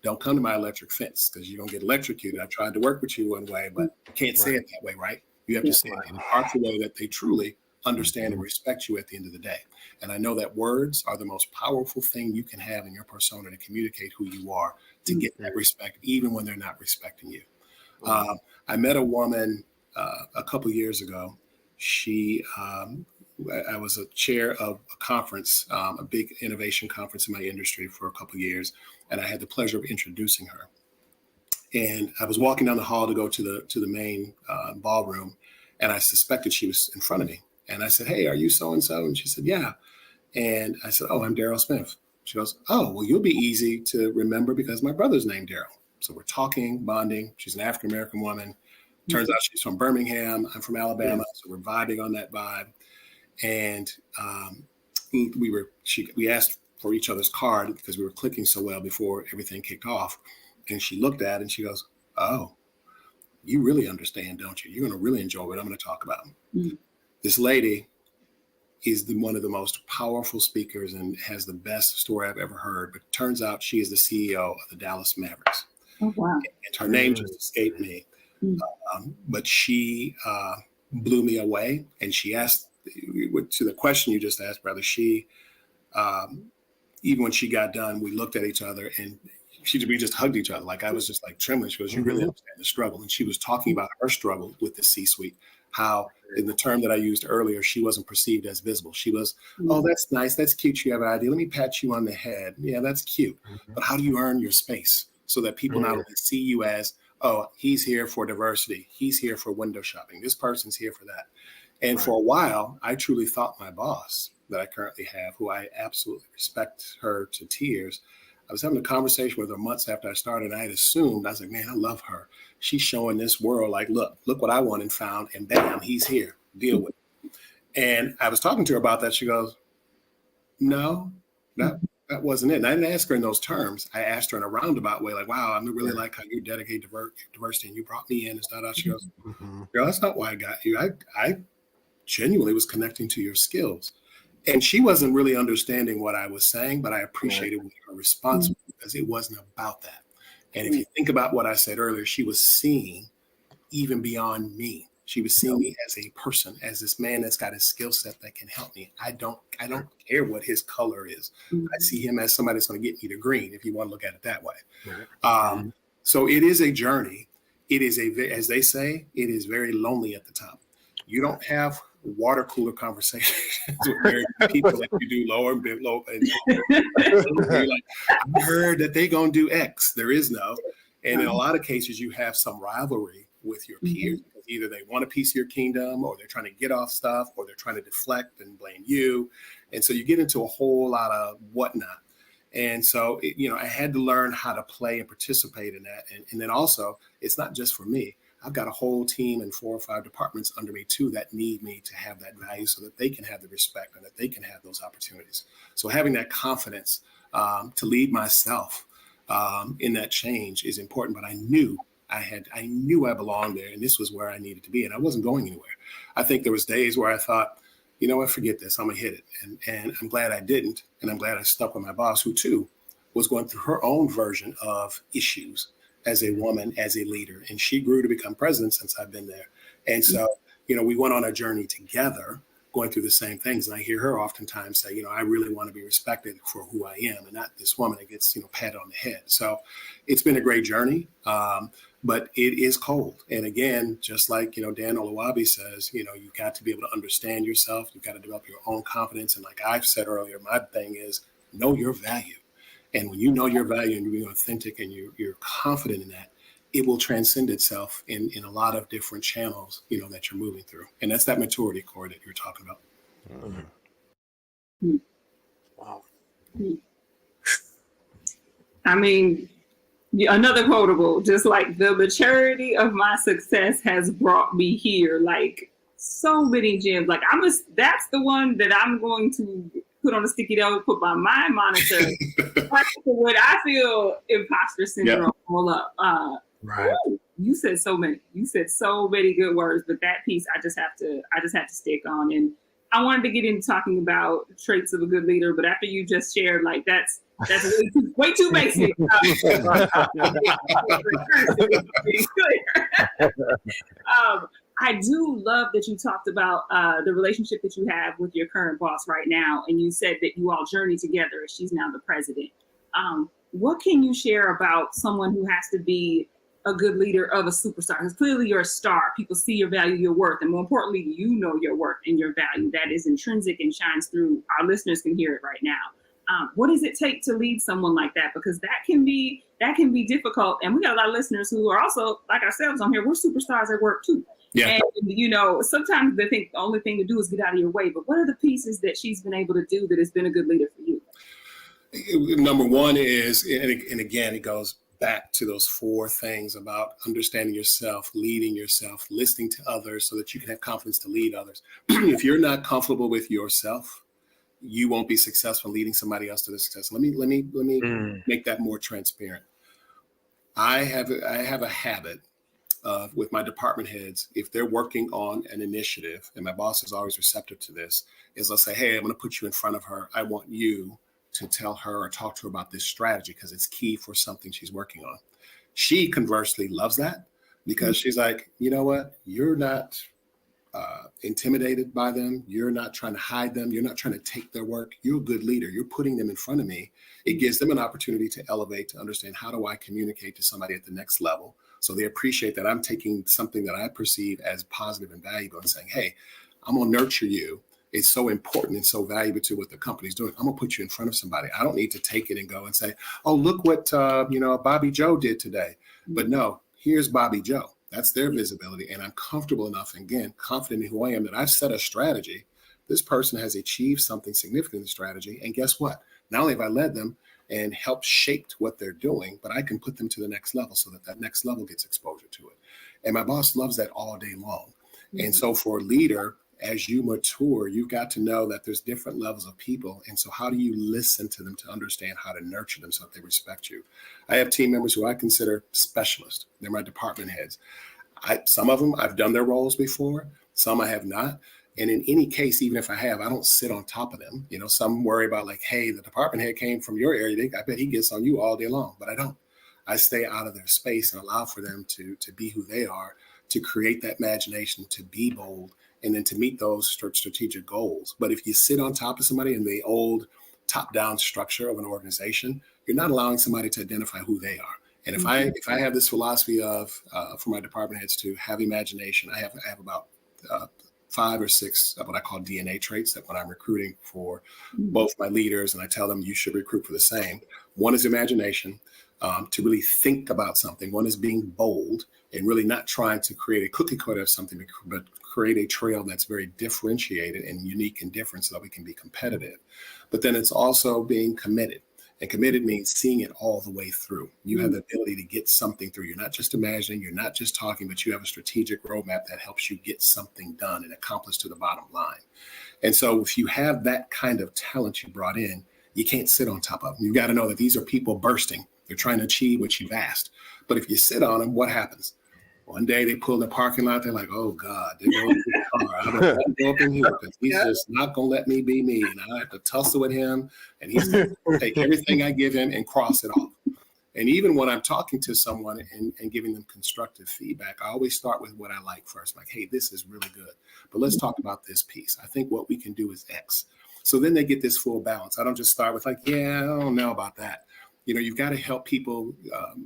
don't come to my electric fence because you're going to get electrocuted. I tried to work with you one way, but you can't say it that way, right? You have to say it in a powerful way that they truly understand and respect you at the end of the day. And I know that words are the most powerful thing you can have in your persona to communicate who you are, to get that respect, even when they're not respecting you. I met a woman a couple of years ago. I was a chair of a conference, a big innovation conference in my industry for a couple of years, and I had the pleasure of introducing her. And I was walking down the hall to go to the main ballroom, and I suspected she was in front of me. And I said, "Hey, are you so-and-so?" And she said, "Yeah." And I said, "Oh, I'm Daryl Smith." She goes, "Oh, well, you'll be easy to remember because my brother's named Daryl." So we're talking, bonding. She's an African-American woman. Turns out she's from Birmingham. I'm from Alabama. So we're vibing on that vibe. And we asked for each other's card because we were clicking so well before everything kicked off. And she looked at it and she goes, "Oh, you really understand, don't you? You're going to really enjoy what I'm going to talk about." Mm-hmm. This lady is one of the most powerful speakers and has the best story I've ever heard. But it turns out she is the CEO of the Dallas Mavericks. Oh, wow. And her name just escaped me. But she blew me away. And she asked, to the question you just asked, brother, she, even when she got done, we looked at each other and we just hugged each other. Like I was just like trembling. She goes, "You really understand the struggle." And she was talking about her struggle with the C-suite, how in the term that I used earlier, she wasn't perceived as visible. She was, "Oh, that's nice. That's cute. You have an idea. Let me pat you on the head. Yeah, that's cute." But how do you earn your space so that people not only see you as, "Oh, he's here for diversity. He's here for window shopping. This person's here for that." And for a while, I truly thought my boss that I currently have, who I absolutely respect her to tears, I was having a conversation with her months after I started. And I had assumed, I was like, "Man, I love her. She's showing this world like, look what I went and found, and bam, he's here. Deal with it." And I was talking to her about that. She goes, "No, that wasn't it." And I didn't ask her in those terms. I asked her in a roundabout way, like, "Wow, I really like how you dedicate diversity and you brought me in and stuff." She goes, "Girl, that's not why I got you. I genuinely was connecting to your skills." And she wasn't really understanding what I was saying, but I appreciated her response because it wasn't about that. And if you think about what I said earlier, she was seeing even beyond me. She was seeing me as a person, as this man that's got a skill set that can help me. I don't care what his color is. I see him as somebody that's going to get me to green, if you want to look at it that way. So it is a journey. It is as they say, it is very lonely at the top. You don't have water cooler conversations with very people that you do lower and below. And you're like, "I heard that they're going to do X." There is no. And in a lot of cases, you have some rivalry with your peers. Because either they want a piece of your kingdom, or they're trying to get off stuff, or they're trying to deflect and blame you. And so you get into a whole lot of whatnot. And so, I had to learn how to play and participate in that. And then also, it's not just for me. I've got a whole team and 4 or 5 departments under me too that need me to have that value so that they can have the respect and that they can have those opportunities. So having that confidence to lead myself in that change is important. But I knew I belonged there, and this was where I needed to be, and I wasn't going anywhere. I think there was days where I thought, "You know what, forget this, I'm gonna hit it." And I'm glad I didn't, and I'm glad I stuck with my boss, who too was going through her own version of issues as a woman, as a leader. And she grew to become president since I've been there. And so, we went on a journey together. going through the same things. And I hear her oftentimes say, I really want to be respected for who I am and not this woman that gets, patted on the head. So it's been a great journey, but it is cold. And again, just like, Dan Oluwabi says, you've got to be able to understand yourself. You've got to develop your own confidence. And like I've said earlier, my thing is know your value. And when you know your value and you're being authentic and you're confident in that, it will transcend itself in a lot of different channels, that you're moving through. And that's that maturity, Corey, that you're talking about. Mm-hmm. Wow. I mean, another quotable, just like the maturity of my success has brought me here. Like so many gems. Like that's the one that I'm going to put on a sticky note, put by my monitor. When I feel imposter syndrome all up. Right. You said so many. You said so many good words, but that piece I just have to stick on. And I wanted to get into talking about traits of a good leader, but after you just shared, like that's way too basic. I do love that you talked about the relationship that you have with your current boss right now, and you said that you all journey together as she's now the president. What can you share about someone who has to be a good leader of a superstar? Because clearly you're a star. People see your value, your worth, and more importantly, you know your worth and your value. That is intrinsic and shines through. Our listeners can hear it right now. What does it take to lead someone like that? Because that can be difficult. And we got a lot of listeners who are also, like ourselves on here, we're superstars at work too. Yeah. And, sometimes they think the only thing to do is get out of your way. But what are the pieces that she's been able to do that has been a good leader for you? Number one is, and again, it goes back to those 4 things about understanding yourself, leading yourself, listening to others so that you can have confidence to lead others. If you're not comfortable with yourself, you won't be successful leading somebody else to the success. Let me make that more transparent. I have a habit of, with my department heads, if they're working on an initiative, and my boss is always receptive to this, is I'll say, hey, I'm going to put you in front of her. I want you to tell her or talk to her about this strategy because it's key for something she's working on. She conversely loves that because she's like, you know what? You're not intimidated by them. You're not trying to hide them. You're not trying to take their work. You're a good leader. You're putting them in front of me. It gives them an opportunity to elevate, to understand how do I communicate to somebody at the next level. So they appreciate that I'm taking something that I perceive as positive and valuable and saying, hey, I'm going to nurture you. It's so important and so valuable to what the company's doing. I'm gonna put you in front of somebody. I don't need to take it and go and say, oh, look what Bobby Joe did today. But no, here's Bobby Joe. That's their visibility. And I'm comfortable enough, and again, confident in who I am, that I've set a strategy. This person has achieved something significant in the strategy. And guess what? Not only have I led them and helped shape what they're doing, but I can put them to the next level so that next level gets exposure to it. And my boss loves that all day long. And so for a leader, as you mature, you've got to know that there's different levels of people. And so how do you listen to them to understand how to nurture them so that they respect you? I have team members who I consider specialists. They're my department heads. Some of them, I've done their roles before. Some I have not. And in any case, even if I have, I don't sit on top of them. Some worry about like, hey, the department head came from your area. I bet he gets on you all day long, but I don't. I stay out of their space and allow for them to be who they are, to create that imagination, to be bold, and then to meet those strategic goals. But if you sit on top of somebody in the old top-down structure of an organization, you're not allowing somebody to identify who they are. And if I have this philosophy of for my department heads to have imagination, I have about 5 or 6 of what I call DNA traits that when I'm recruiting for both my leaders, and I tell them you should recruit for the same. One is imagination, to really think about something. One is being bold and really not trying to create a cookie cutter of something, but create a trail that's very differentiated and unique and different so that we can be competitive. But then it's also being committed. And committed means seeing it all the way through. You have the ability to get something through. You're not just imagining, you're not just talking, but you have a strategic roadmap that helps you get something done and accomplish to the bottom line. And so if you have that kind of talent you brought in, you can't sit on top of them. You've got to know that these are people bursting. They're trying to achieve what you've asked. But if you sit on them, what happens? One day they pull in the parking lot. They're like, oh, God, they're going to the car. I don't go up in here because he's just not going to let me be me. And I have to tussle with him. And he's going to take everything I give him and cross it off. And even when I'm talking to someone and giving them constructive feedback, I always start with what I like first. Like, hey, this is really good, but let's talk about this piece. I think what we can do is X. So then they get this full balance. I don't just start with like, yeah, I don't know about that. You've got to help people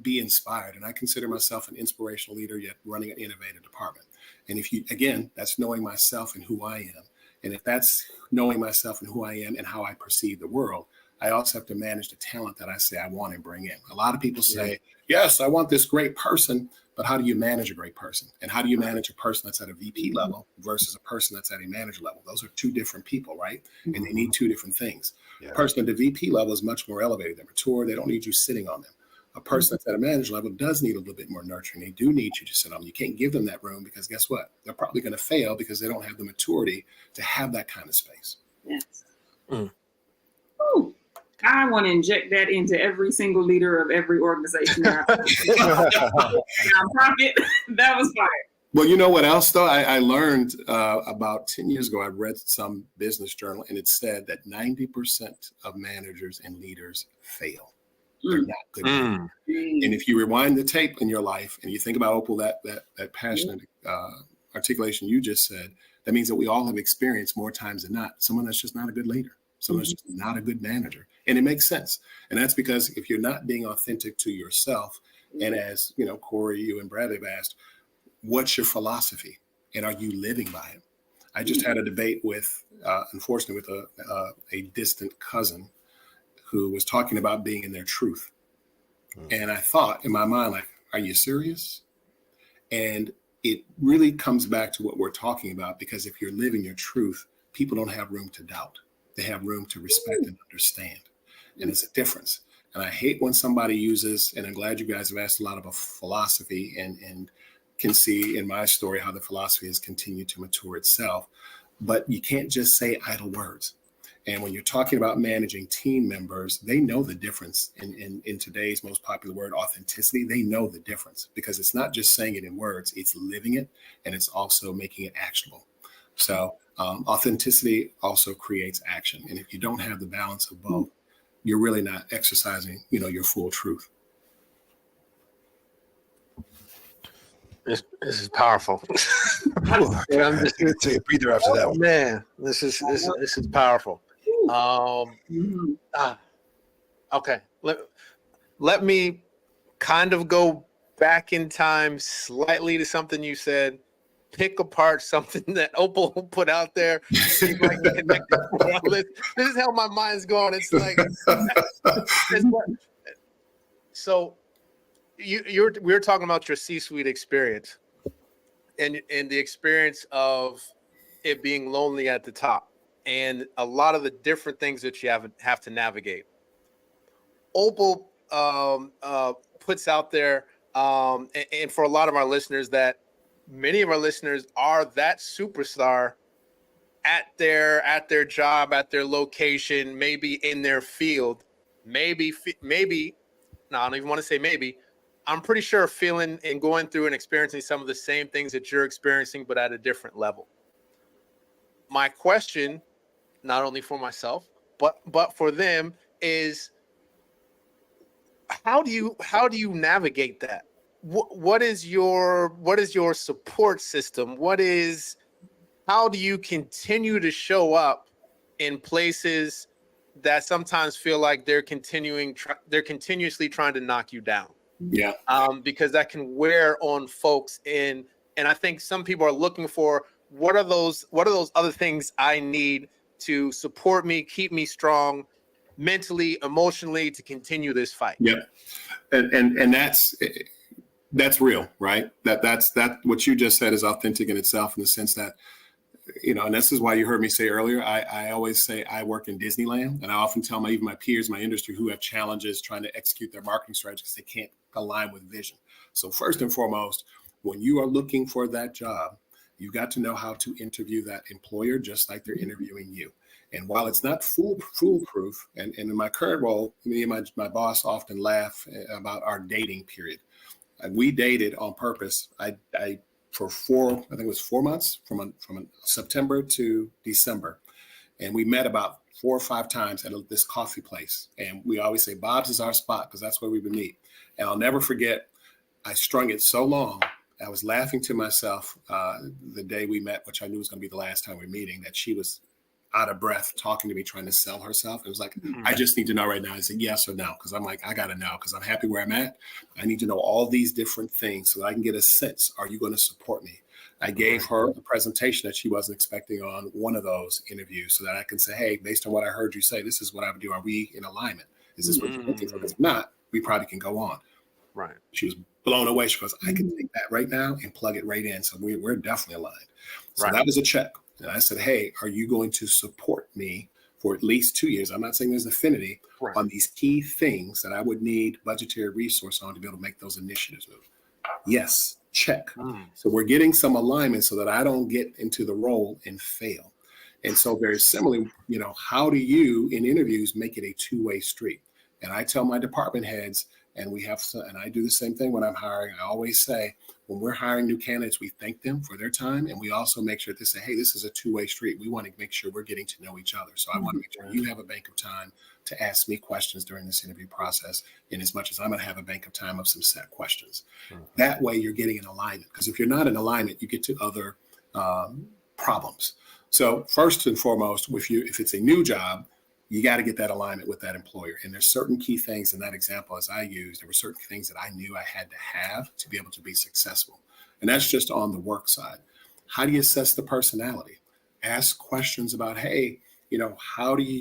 be inspired. And I consider myself an inspirational leader, yet running an innovative department. And again, that's knowing myself and who I am. And if that's knowing myself and who I am and how I perceive the world, I also have to manage the talent that I say I want and bring in. A lot of people say, yes, I want this great person, but how do you manage a great person? And how do you manage a person that's at a VP level versus a person that's at a manager level? Those are two different people, right? And they need two different things. A person at the VP level is much more elevated. They're mature. They don't need you sitting on them. A person that's at a manager level does need a little bit more nurturing. They do need you to sit on them. You can't give them that room because guess what? They're probably going to fail because they don't have the maturity to have that kind of space. Yes. Ooh. I want to inject that into every single leader of every organization. Nonprofit. That was fire. Well, you know what else, though? I learned about 10 years ago, I read some business journal, and it said that 90% of managers and leaders fail. They're not good. And if you rewind the tape in your life and you think about, Opal, that passionate articulation you just said, that means that we all have experienced more times than not someone that's just not a good leader. Someone's just not a good manager. And it makes sense. And that's because if you're not being authentic to yourself, and as Corey, you and Brad have asked, what's your philosophy? And are you living by it? I just had a debate with, unfortunately, with a distant cousin who was talking about being in their truth. And I thought in my mind, like, are you serious? And it really comes back to what we're talking about, because if you're living your truth, people don't have room to doubt. They have room to respect and understand. And it's a difference. And I hate when somebody uses, and I'm glad you guys have asked a lot about philosophy and can see in my story how the philosophy has continued to mature itself. But you can't just say idle words. And when you're talking about managing team members, they know the difference in today's most popular word, authenticity. They know the difference because it's not just saying it in words, it's living it, and it's also making it actionable. So authenticity also creates action. And if you don't have the balance of both, you're really not exercising, your full truth. This is powerful. I'm just going to take a breather after that one. Man, this is powerful. Okay. Let me kind of go back in time slightly to something you said. Pick apart something that Opal put out there. See if I can connect it. This is how my mind's going. It's like, so we were talking about your C-suite experience and the experience of it being lonely at the top and a lot of the different things that you have to navigate. Opal puts out there, and for a lot of our listeners, that many of our listeners are that superstar at their job, at their location, maybe in their field, maybe. No, I don't even want to say maybe. I'm pretty sure feeling and going through and experiencing some of the same things that you're experiencing, but at a different level. My question, not only for myself, but for them, is how do you navigate that? What is your support system? How do you continue to show up in places that sometimes feel like they're continuously trying to knock you down? Yeah. Because that can wear on folks and I think some people are looking for what are those other things I need to support me, keep me strong mentally, emotionally, to continue this fight. Yeah. And that's real, right? That's what you just said is authentic in itself, in the sense that, and this is why you heard me say earlier, I always say I work in Disneyland, and I often tell even my peers, my industry, who have challenges trying to execute their marketing strategy because they can't align with vision. So first and foremost, when you are looking for that job, you got to know how to interview that employer just like they're interviewing you. And while it's not foolproof, and in my current role, me and my boss often laugh about our dating period. We dated on purpose. For I think it was 4 months, from September to December. And we met about 4 or 5 times at this coffee place. And we always say, Bob's is our spot, because that's where we would meet. And I'll never forget, I strung it so long. I was laughing to myself the day we met, which I knew was going to be the last time we were meeting, that she was out of breath talking to me, trying to sell herself. It was like, I just need to know right now. I said yes or no, because I'm like, I got to know, because I'm happy where I'm at. I need to know all these different things so that I can get a sense. Are you going to support me? I gave her a presentation that she wasn't expecting on one of those interviews so that I can say, hey, based on what I heard you say, this is what I would do. Are we in alignment? Is this what you're looking for? If not, we probably can go on. Right. She was blown away. She goes, I can take that right now and plug it right in. So we're definitely aligned. So that was a check. And I said, hey, are you going to support me for at least 2 years? I'm not saying there's affinity on these key things that I would need budgetary resource on to be able to make those initiatives move. Yes, check. So we're getting some alignment so that I don't get into the role and fail. And so very similarly, how do you in interviews make it a two-way street? And I tell my department heads, and I do the same thing when I'm hiring. I always say, when we're hiring new candidates, we thank them for their time. And we also make sure to say, hey, this is a two-way street. We want to make sure we're getting to know each other. So I want to make sure you have a bank of time to ask me questions during this interview process, in as much as I'm going to have a bank of time of some set questions. That way you're getting in alignment. Because if you're not in alignment, you get to other problems. So first and foremost, if it's a new job, you got to get that alignment with that employer. And there's certain key things in that example, as I used, there were certain things that I knew I had to have to be able to be successful. And that's just on the work side. How do you assess the personality? Ask questions about, hey,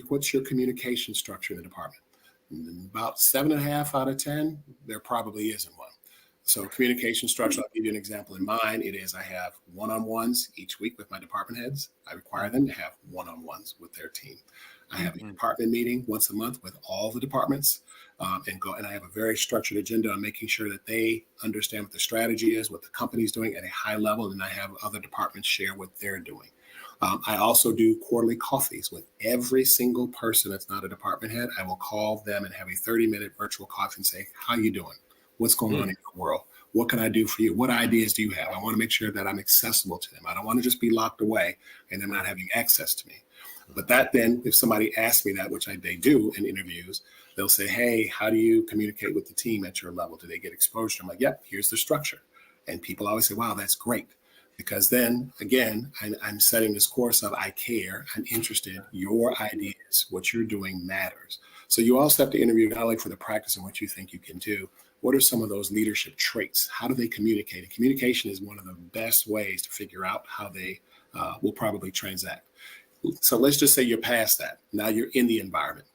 what's your communication structure in the department? And about 7.5 out of 10, there probably isn't one. So communication structure, I'll give you an example. In mine, it is I have one-on-ones each week with my department heads. I require them to have one-on-ones with their team. I have a department meeting once a month with all the departments and I have a very structured agenda on making sure that they understand what the strategy is, what the company's doing at a high level, and I have other departments share what they're doing. I also do quarterly coffees with every single person that's not a department head. I will call them and have a 30-minute virtual coffee and say, how you doing? What's going on in your world? What can I do for you? What ideas do you have? I want to make sure that I'm accessible to them. I don't want to just be locked away and them not having access to me. But that then, if somebody asks me that, which they do in interviews, they'll say, hey, how do you communicate with the team at your level? Do they get exposure? I'm like, yep, here's the structure. And people always say, wow, that's great. Because then, again, I'm setting this course of I care, I'm interested, your ideas, what you're doing matters. So you also have to interview not only for the practice and what you think you can do, what are some of those leadership traits? How do they communicate? And communication is one of the best ways to figure out how they will probably transact. So let's just say you're past that. Now you're in the environment.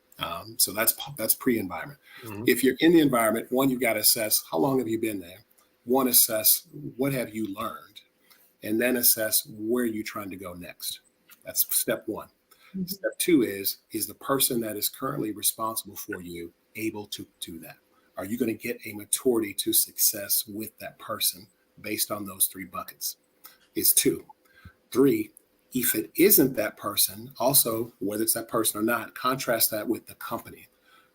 So that's pre-environment. If you're in the environment, one, you've got to assess how long have you been there? One, assess what have you learned? And then assess where you're trying to go next. That's step one. Step two is the person that is currently responsible for you able to do that? Are you going to get a maturity to success with that person based on those three buckets? Is two. Three, if it isn't that person, also, whether it's that person or not, contrast that with the company.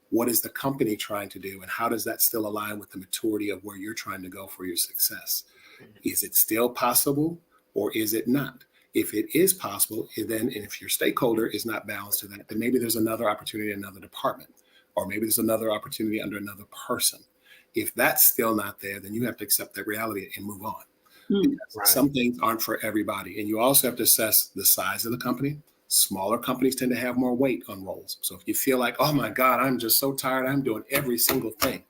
What is the company trying to do? And how does that still align with the maturity of where you're trying to go for your success? Is it still possible or is it not? If it is possible, then, and if your stakeholder is not balanced to that, then maybe there's another opportunity in another department, or maybe there's another opportunity under another person. If that's still not there, then you have to accept that reality and move on. Some things aren't for everybody. And you also have to assess the size of the company. Smaller companies tend to have more weight on roles. So if you feel like, oh my God, I'm just so tired, I'm doing every single thing.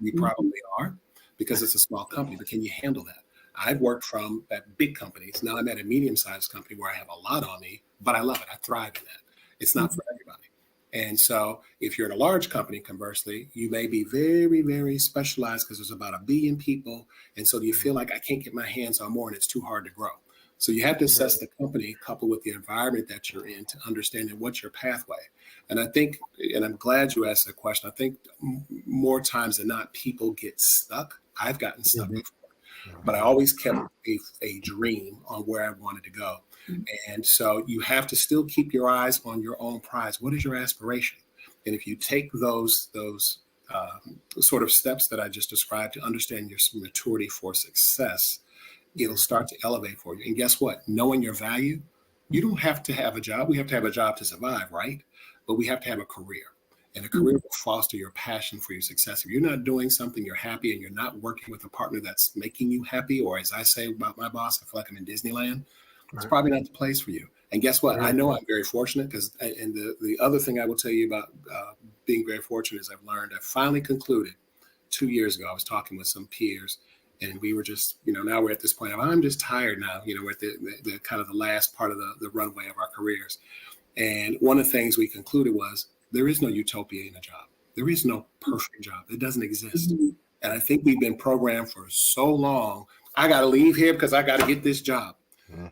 You probably are, because it's a small company, but can you handle that? I've worked from at big companies. Now I'm at a medium-sized company where I have a lot on me, but I love it. I thrive in that. It's not for everybody. And so if you're in a large company, conversely, you may be very, very specialized because there's about 1 billion people. And so you feel like I can't get my hands on more and it's too hard to grow. So you have to assess the company coupled with the environment that you're in to understand what's your pathway. And I think, and I'm glad you asked that question, I think more times than not, people get stuck. I've gotten stuck before, but I always kept a dream on where I wanted to go. And so you have to still keep your eyes on your own prize. What is your aspiration? And if you take those sort of steps that I just described to understand your maturity for success, it'll start to elevate for you. And guess what? Knowing your value, you don't have to have a job. We have to have a job to survive, right? But we have to have a career. And a career will foster your passion for your success. If you're not doing something, you're happy, and you're not working with a partner that's making you happy, or as I say about my boss, I feel like I'm in Disneyland, it's probably not the place for you. And guess what? I know I'm very fortunate because, and the other thing I will tell you about being very fortunate is I finally concluded 2 years ago. I was talking with some peers, and we were just, now we're at this point of, I'm just tired now. We're at the kind of the last part of the runway of our careers. And one of the things we concluded was, there is no utopia in a job. There is no perfect job. It doesn't exist. And I think we've been programmed for so long, I got to leave here because I got to get this job.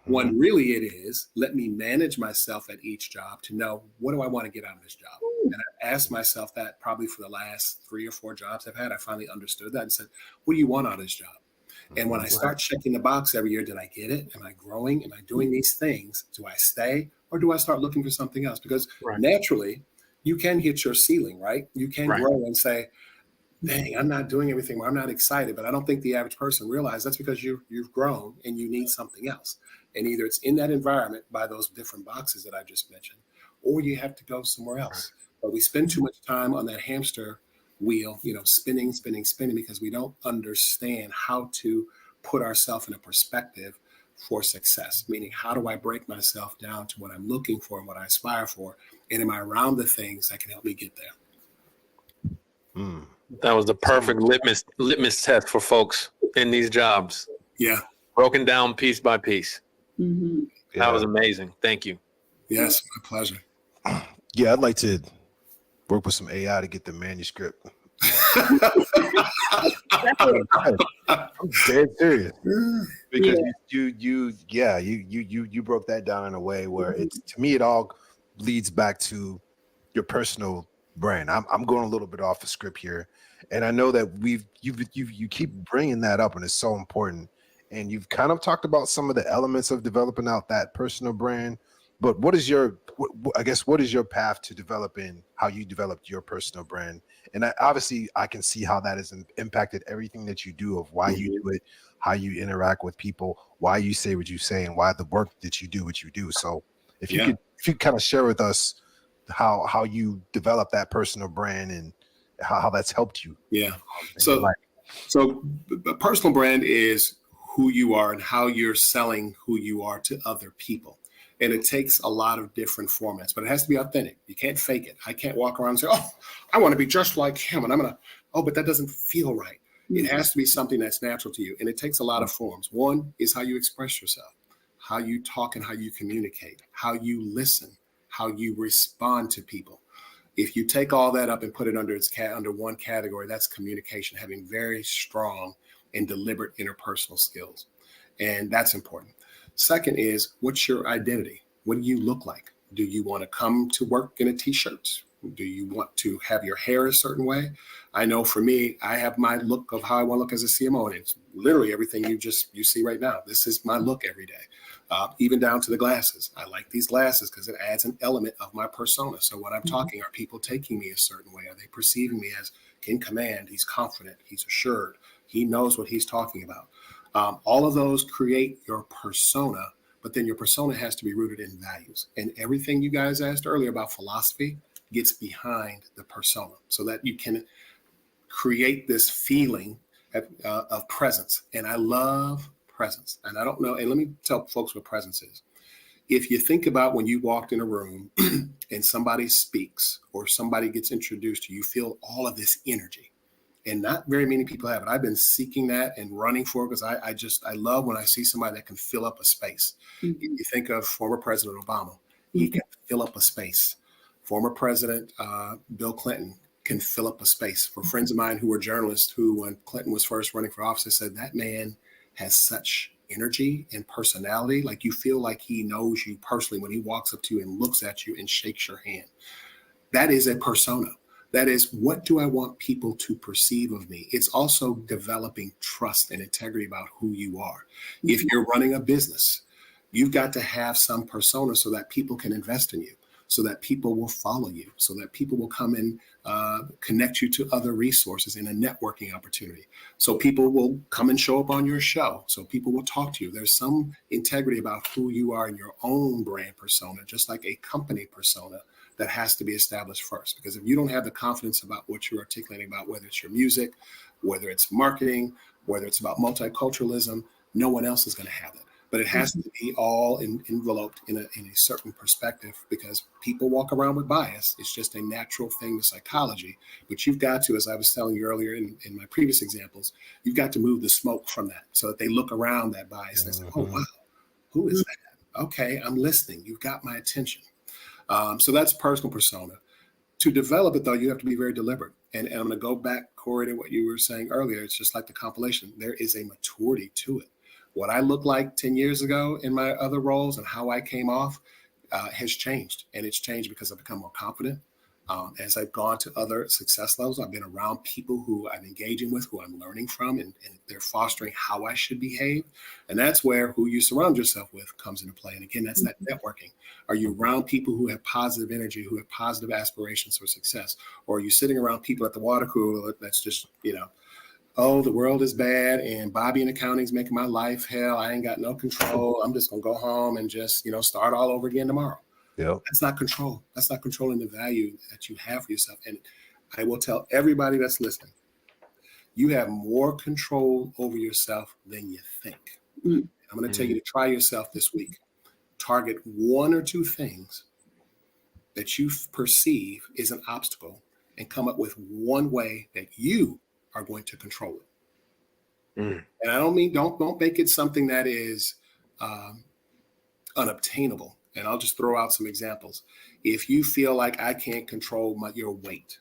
When really it is, let me manage myself at each job to know, what do I want to get out of this job? And I asked myself that probably for the last 3 or 4 jobs I've had. I finally understood that and said, what do you want out of this job? And when I start checking the box every year, did I get it? Am I growing? Am I doing these things? Do I stay? Or do I start looking for something else? Because naturally, you can hit your ceiling, right? You can grow and say, dang, I'm not doing everything, or I'm not excited. But I don't think the average person realizes that's because you've grown and you need something else. And either it's in that environment by those different boxes that I just mentioned, or you have to go somewhere else. But we spend too much time on that hamster wheel, spinning, because we don't understand how to put ourselves in a perspective for success, meaning how do I break myself down to what I'm looking for and what I aspire for? And am I around the things that can help me get there? That was the perfect litmus test for folks in these jobs. Yeah. Broken down piece by piece. Mm-hmm. That was amazing. Thank you. Yes, my pleasure. Yeah, I'd like to work with some AI to get the manuscript. I'm dead serious, because you broke that down in a way where it's, to me, it all leads back to your personal brand. I'm going a little bit off the script here, and I know that you keep bringing that up, and it's so important. And you've kind of talked about some of the elements of developing out that personal brand. But what is your path to developing how you developed your personal brand? And obviously I can see how that has impacted everything that you do, of why you do it, how you interact with people, why you say what you say, and why the work that you do what you do. So if you could kind of share with us how you develop that personal brand and how that's helped you. Yeah. So the personal brand is who you are and how you're selling who you are to other people. And it takes a lot of different formats, but it has to be authentic. You can't fake it. I can't walk around and say, oh, I want to be just like him. And but that doesn't feel right. It has to be something that's natural to you. And it takes a lot of forms. One is how you express yourself, how you talk and how you communicate, how you listen, how you respond to people. If you take all that up and put it under one category, that's communication, having very strong and deliberate interpersonal skills. And that's important. Second is, what's your identity? What do you look like? Do you want to come to work in a t-shirt? Do you want to have your hair a certain way? I know for me, I have my look of how I want to look as a CMO, and it's literally everything you see right now. This is my look every day, even down to the glasses. I like these glasses because it adds an element of my persona. So when I'm talking, are people taking me a certain way? Are they perceiving me as in command? He's confident. He's assured. He knows what he's talking about. All of those create your persona, but then your persona has to be rooted in values. And everything you guys asked earlier about philosophy gets behind the persona so that you can create this feeling of presence. And I love presence. And I don't know, and let me tell folks what presence is. If you think about when you walked in a room and somebody speaks or somebody gets introduced to you, you feel all of this energy. And not very many people have it. I've been seeking that and running for it because I love when I see somebody that can fill up a space. If you think of former President Obama, he can fill up a space. Former President Bill Clinton can fill up a space. For friends of mine who were journalists who, when Clinton was first running for office, said that man has such energy and personality. Like you feel like he knows you personally when he walks up to you and looks at you and shakes your hand. That is a persona. That is, what do I want people to perceive of me? It's also developing trust and integrity about who you are. If you're running a business, you've got to have some persona so that people can invest in you, so that people will follow you, so that people will come and connect you to other resources in a networking opportunity. So people will come and show up on your show. So people will talk to you. There's some integrity about who you are in your own brand persona, just like a company persona that has to be established first. Because if you don't have the confidence about what you're articulating about, whether it's your music, whether it's marketing, whether it's about multiculturalism, no one else is going to have it. But it has to be all enveloped in a certain perspective, because people walk around with bias. It's just a natural thing with psychology. But you've got to, as I was telling you earlier in my previous examples, you've got to move the smoke from that so that they look around that bias and say, oh, wow, who is that? Okay, I'm listening. You've got my attention. So that's personal persona. To develop it, though, you have to be very deliberate. And I'm going to go back, Corey, to what you were saying earlier. It's just like the compilation. There is a maturity to it. What I looked like 10 years ago in my other roles and how I came off has changed. And it's changed because I've become more confident. As I've gone to other success levels, I've been around people who I'm engaging with, who I'm learning from, and they're fostering how I should behave. And that's where who you surround yourself with comes into play. And again, that's that networking. Are you around people who have positive energy, who have positive aspirations for success? Or are you sitting around people at the water cooler that's just, oh, the world is bad and Bobby in accounting is making my life hell. I ain't got no control. I'm just going to go home and just, start all over again tomorrow. Yep. That's not control. That's not controlling the value that you have for yourself. And I will tell everybody that's listening, you have more control over yourself than you think. I'm going to tell you to try yourself this week. Target one or two things that you perceive is an obstacle and come up with one way that you are going to control it. And I don't mean, don't make it something that is unobtainable. And I'll just throw out some examples. If you feel like I can't control your weight,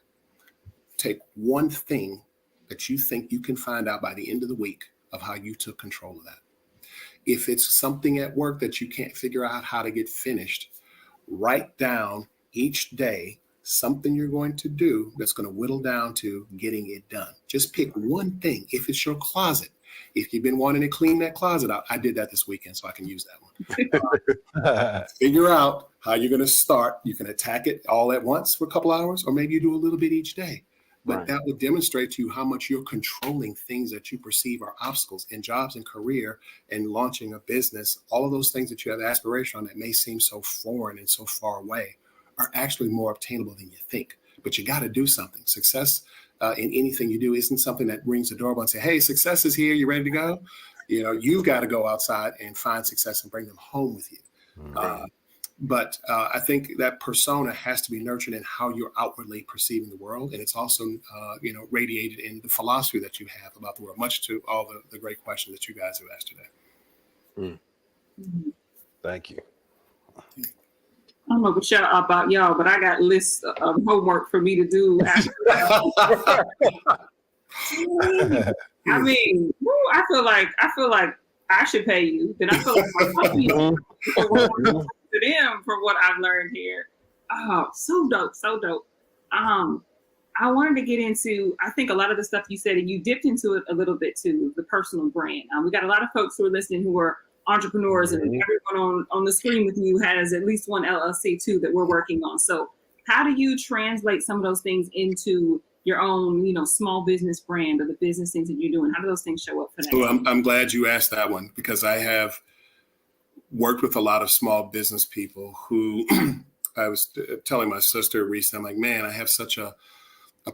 take one thing that you think you can find out by the end of the week of how you took control of that. If it's something at work that you can't figure out how to get finished, write down each day something you're going to do that's going to whittle down to getting it done. Just pick one thing. If it's your closet, if you've been wanting to clean that closet out, I did that this weekend, so I can use that one. Figure out how you're going to start. You can attack it all at once for a couple hours, or maybe you do a little bit each day. But that would demonstrate to you how much you're controlling things that you perceive are obstacles in jobs and career and launching a business. All of those things that you have aspiration on that may seem so foreign and so far away are actually more obtainable than you think. But you got to do something. Success in anything you do isn't something that rings the doorbell and say, hey, success is here. You ready to go? You've got to go outside and find success and bring them home with you. But I think that persona has to be nurtured in how you're outwardly perceiving the world. And it's also, radiated in the philosophy that you have about the world, much to all the great questions that you guys have asked today. Thank you. I don't know about y'all, but I got lists of homework for me to do. I mean, I feel like I should pay you. Then I feel like my company to them for what I've learned here. Oh, so dope. I wanted to get into, I think a lot of the stuff you said, and you dipped into it a little bit too, the personal brand. We got a lot of folks who are listening who are entrepreneurs, and everyone on the screen with you has at least one LLC too that we're working on. So how do you translate some of those things into your own, small business brand or the business things that you're doing? How do those things show up for that? So I'm glad you asked that one, because I have worked with a lot of small business people who I was telling my sister recently, I'm like, man, I have such a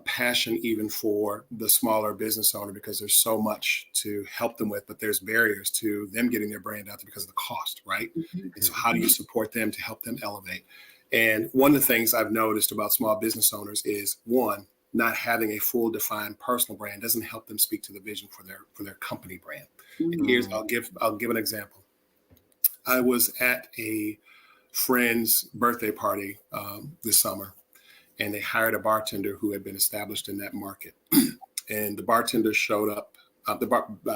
passion even for the smaller business owner, because there's so much to help them with, but there's barriers to them getting their brand out there because of the cost, right? And so how do you support them to help them elevate? And one of the things I've noticed about small business owners is, one, not having a full defined personal brand doesn't help them speak to the vision for their company brand. And I'll give an example. I was at a friend's birthday party this summer, and they hired a bartender who had been established in that market. And the bartender showed up. By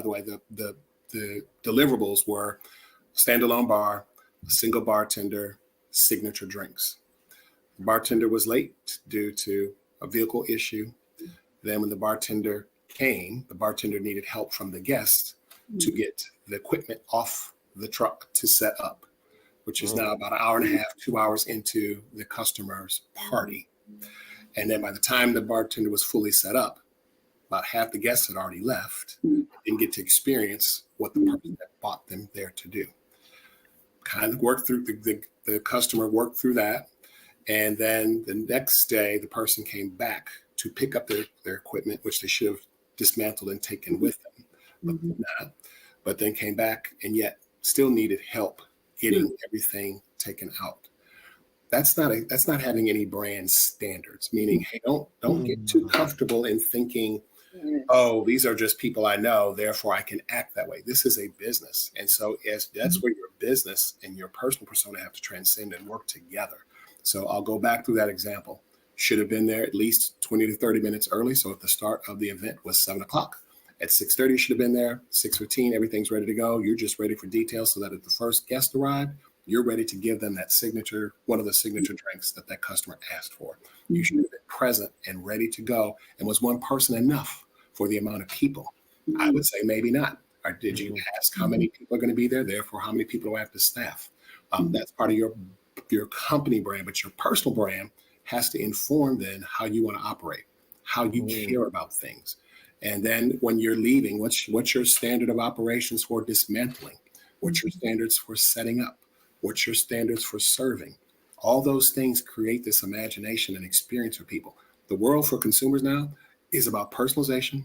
the way, the deliverables were standalone bar, a single bartender, signature drinks. The bartender was late due to a vehicle issue. Then when the bartender came, the bartender needed help from the guests to get the equipment off the truck to set up, which is now about an hour and a half, 2 hours into the customer's party. And then by the time the bartender was fully set up, about half the guests had already left and didn't get to experience what the person that bought them there to do. Kind of worked through the customer worked through that. And then the next day, the person came back to pick up their equipment, which they should have dismantled and taken with them, but did not. But then came back and yet still needed help getting everything taken out. That's not having any brand standards, meaning, hey, don't get too comfortable in thinking, oh, these are just people I know, therefore I can act that way. This is a business. And so that's where your business and your personal persona have to transcend and work together. So I'll go back through that example. Should have been there at least 20 to 30 minutes early. So if the start of the event was 7 o'clock, at 6:30, you should have been there. 6:15, everything's ready to go. You're just ready for details so that if the first guest arrived, you're ready to give them that signature, one of the signature drinks that customer asked for. You should have been present and ready to go. And was one person enough for the amount of people? I would say maybe not. Or did you ask how many people are going to be there? Therefore, how many people do I have to staff? That's part of your company brand, but your personal brand has to inform then how you want to operate, how you care about things. And then when you're leaving, what's your standard of operations for dismantling? What's your standards for setting up? What's your standards for serving? All those things create this imagination and experience for people. The world for consumers now is about personalization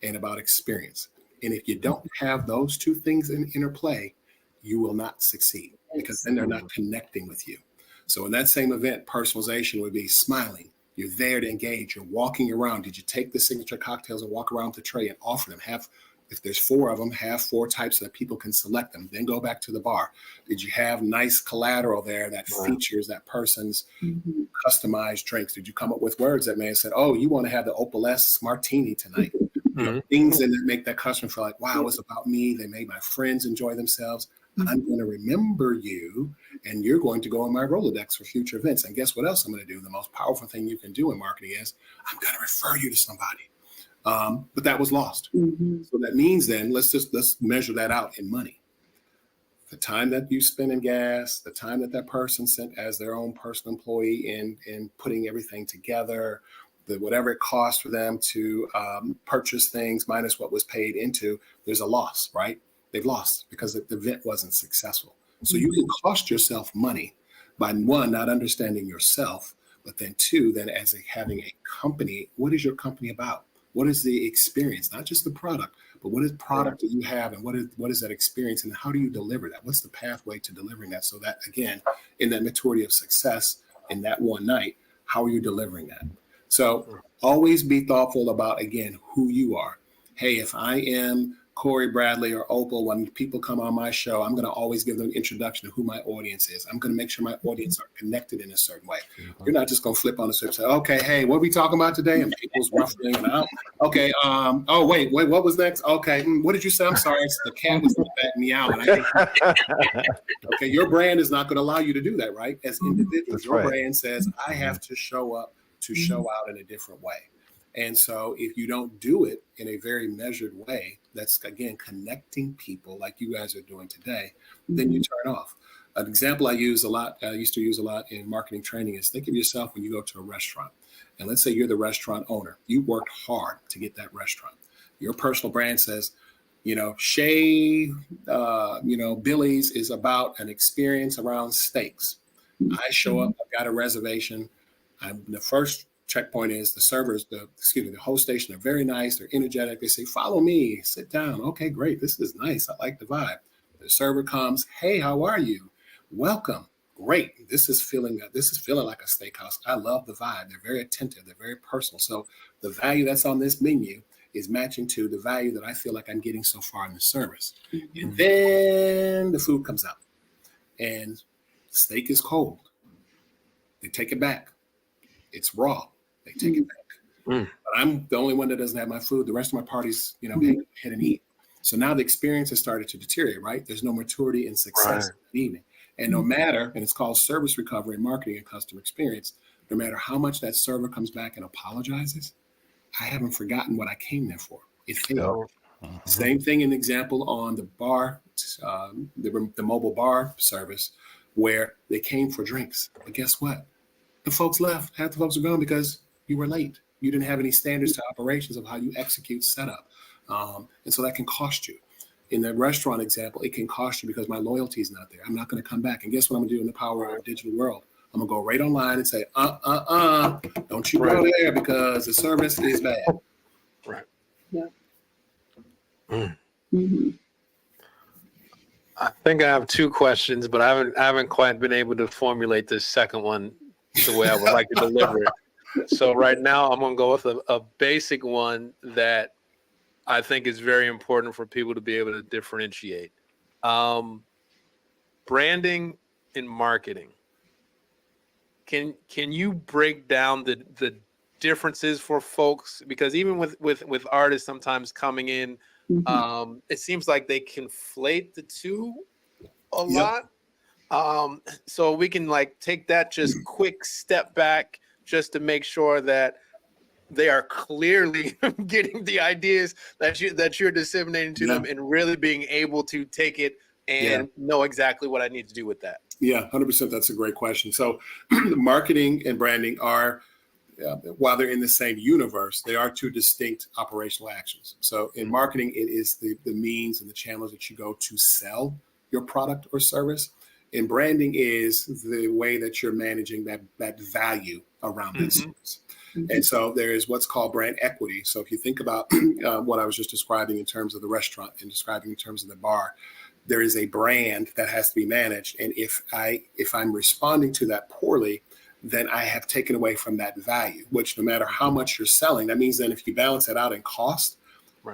and about experience. And if you don't have those two things in interplay, you will not succeed because then they're not connecting with you. So in that same event, personalization would be smiling. You're there to engage. You're walking around. Did you take the signature cocktails and walk around the tray and offer them? If there's 4 of them, have 4 types so that people can select them. Then go back to the bar. Did you have nice collateral there that features that person's customized drinks? Did you come up with words that may have said, oh, you want to have the Opal-esque martini tonight? Things that make that customer feel like, wow, it's about me. They made my friends enjoy themselves. I'm going to remember you, and you're going to go on my Rolodex for future events. And guess what else I'm going to do? The most powerful thing you can do in marketing is I'm going to refer you to somebody. But that was lost. So that means then let's measure that out in money. The time that you spend in gas, the time that person spent as their own personal employee in putting everything together, whatever it costs for them to purchase things minus what was paid into, there's a loss, right? They've lost because the event wasn't successful. So you can cost yourself money by 1, not understanding yourself, but then 2, then having a company. What is your company about? What is the experience? Not just the product, but what is product that you have, and what is that experience, and how do you deliver that? What's the pathway to delivering that? So that, again, in that maturity of success in that one night, how are you delivering that? So always be thoughtful about, again, who you are. Hey, if I am Corey Bradley or Opal, when people come on my show, I'm going to always give them an introduction to who my audience is. I'm going to make sure my audience are connected in a certain way. You're not just going to flip on the switch and say, okay, hey, what are we talking about today? And people's ruffling and out. Okay. Oh, wait, what was next? Okay. What did you say? I'm sorry. The cat was in the back meowing. Okay. Your brand is not going to allow you to do that, right? As individuals, your brand says, I have to show up to show out in a different way. And so if you don't do it in a very measured way, that's, again, connecting people like you guys are doing today, then you turn off. An example I used to use a lot in marketing training is think of yourself when you go to a restaurant. And let's say you're the restaurant owner. You worked hard to get that restaurant. Your personal brand says, Billy's is about an experience around steaks. I show up, I've got a reservation. The first checkpoint is the servers, the host station are very nice. They're energetic. They say, follow me, sit down. Okay, great. This is nice. I like the vibe. The server comes. Hey, how are you? Welcome. Great. This is feeling like a steakhouse. I love the vibe. They're very attentive. They're very personal. So the value that's on this menu is matching to the value that I feel like I'm getting so far in the service. And then the food comes out and steak is cold. They take it back. It's raw. They take it back. But I'm the only one that doesn't have my food. The rest of my party's, hit and eat. So now the experience has started to deteriorate, right? There's no maturity and success in the evening. And no matter, and it's called service recovery in marketing and customer experience, no matter how much that server comes back and apologizes, I haven't forgotten what I came there for. It failed. Same thing, an example on the bar, the mobile bar service, where they came for drinks. But guess what? The folks left. Half the folks are gone because you were late. You didn't have any standards to operations of how you execute setup. And so that can cost you. In the restaurant example, it can cost you because my loyalty is not there. I'm not going to come back. And guess what I'm going to do in the power of our digital world? I'm gonna go right online and say, don't you go there because the service is bad. Right. Yeah. Mm. Mm-hmm. I think I have two questions, but I haven't quite been able to formulate this second one the way I would like to deliver it. So right now I'm going to go with a basic one that I think is very important for people to be able to differentiate. Branding and marketing. Can you break down the differences for folks? Because even with artists sometimes coming in, it seems like they conflate the two a lot. So we can like take that just quick step back just to make sure that they are clearly getting the ideas that you're disseminating to them and really being able to take it and know exactly what I need to do with that. Yeah, 100%. That's a great question. So marketing and branding are, while they're in the same universe, they are two distinct operational actions. So in marketing, it is the means and the channels that you go to sell your product or service. And branding is the way that you're managing that value around that service. And so there is what's called brand equity. So if you think about what I was just describing in terms of the restaurant and describing in terms of the bar, there is a brand that has to be managed. And if I'm responding to that poorly, then I have taken away from that value, which no matter how much you're selling, that means then if you balance that out in cost,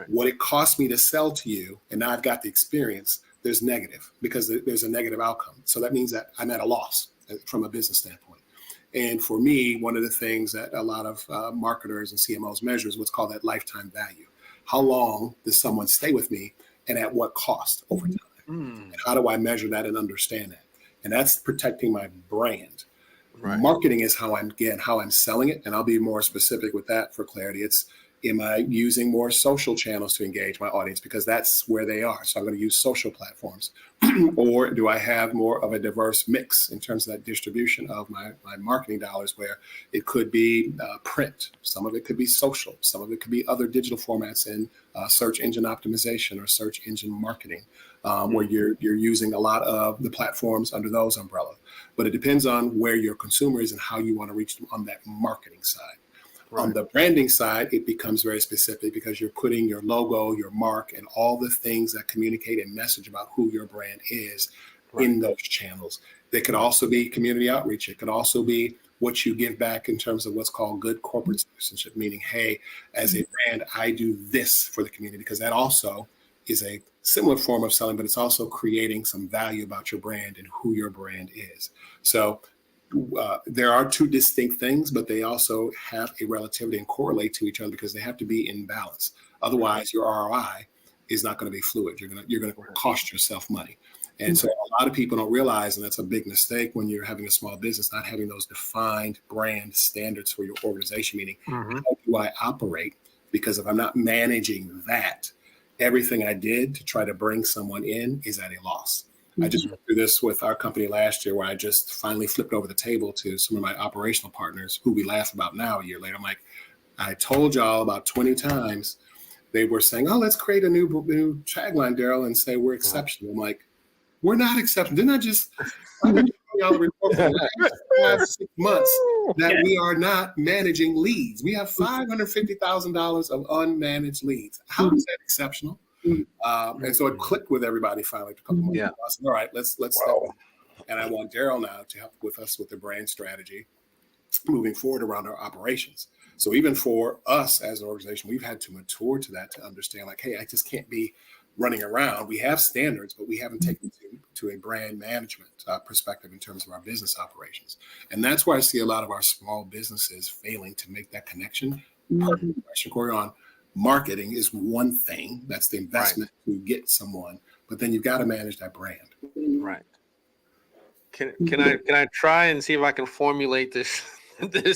what it cost me to sell to you, and now I've got the experience, there's negative because there's a negative outcome. So that means that I'm at a loss from a business standpoint. And for me, one of the things that a lot of marketers and CMOs measure is what's called that lifetime value. How long does someone stay with me and at what cost over time? And how do I measure that and understand that? And that's protecting my brand. Marketing is how I'm selling it. And I'll be more specific with that for clarity. It's, am I using more social channels to engage my audience? Because that's where they are. So I'm going to use social platforms. Or do I have more of a diverse mix in terms of that distribution of my marketing dollars, where it could be print, some of it could be social, some of it could be other digital formats in search engine optimization or search engine marketing, where you're using a lot of the platforms under those umbrella. But it depends on where your consumer is and how you want to reach them on that marketing side. On the branding side, it becomes very specific because you're putting your logo, your mark, and all the things that communicate a message about who your brand is in those channels. They could also be community outreach. It could also be what you give back in terms of what's called good corporate citizenship, meaning, hey, as a brand, I do this for the community, because that also is a similar form of selling, but it's also creating some value about your brand and who your brand is. So there are two distinct things, but they also have a relativity and correlate to each other because they have to be in balance. Otherwise, your ROI is not going to be fluid. You're going to cost yourself money. And so a lot of people don't realize, and that's a big mistake when you're having a small business, not having those defined brand standards for your organization, meaning how do I operate? Because if I'm not managing that, everything I did to try to bring someone in is at a loss. I just went through this with our company last year, where I just finally flipped over the table to some of my operational partners who we laugh about now a year later. I'm like, I told y'all about 20 times. They were saying, oh, let's create a new tagline, Daryl, and say we're exceptional. I'm like, we're not exceptional. Didn't I just tell y'all a report for the last 5-6 months that we are not managing leads? We have $550,000 of unmanaged leads. How is that exceptional? And so it clicked with everybody finally a couple months ago. I said, all right, let's step in. And I want Daryl now to help with us with the brand strategy moving forward around our operations. So even for us as an organization, we've had to mature to that, to understand like, hey, I just can't be running around. We have standards, but we haven't taken to a brand management perspective in terms of our business operations. And that's why I see a lot of our small businesses failing to make that connection. Part of the question, Corey, on marketing is one thing. That's the investment to get someone, but then you've got to manage that brand. Right. Can I try and see if I can formulate this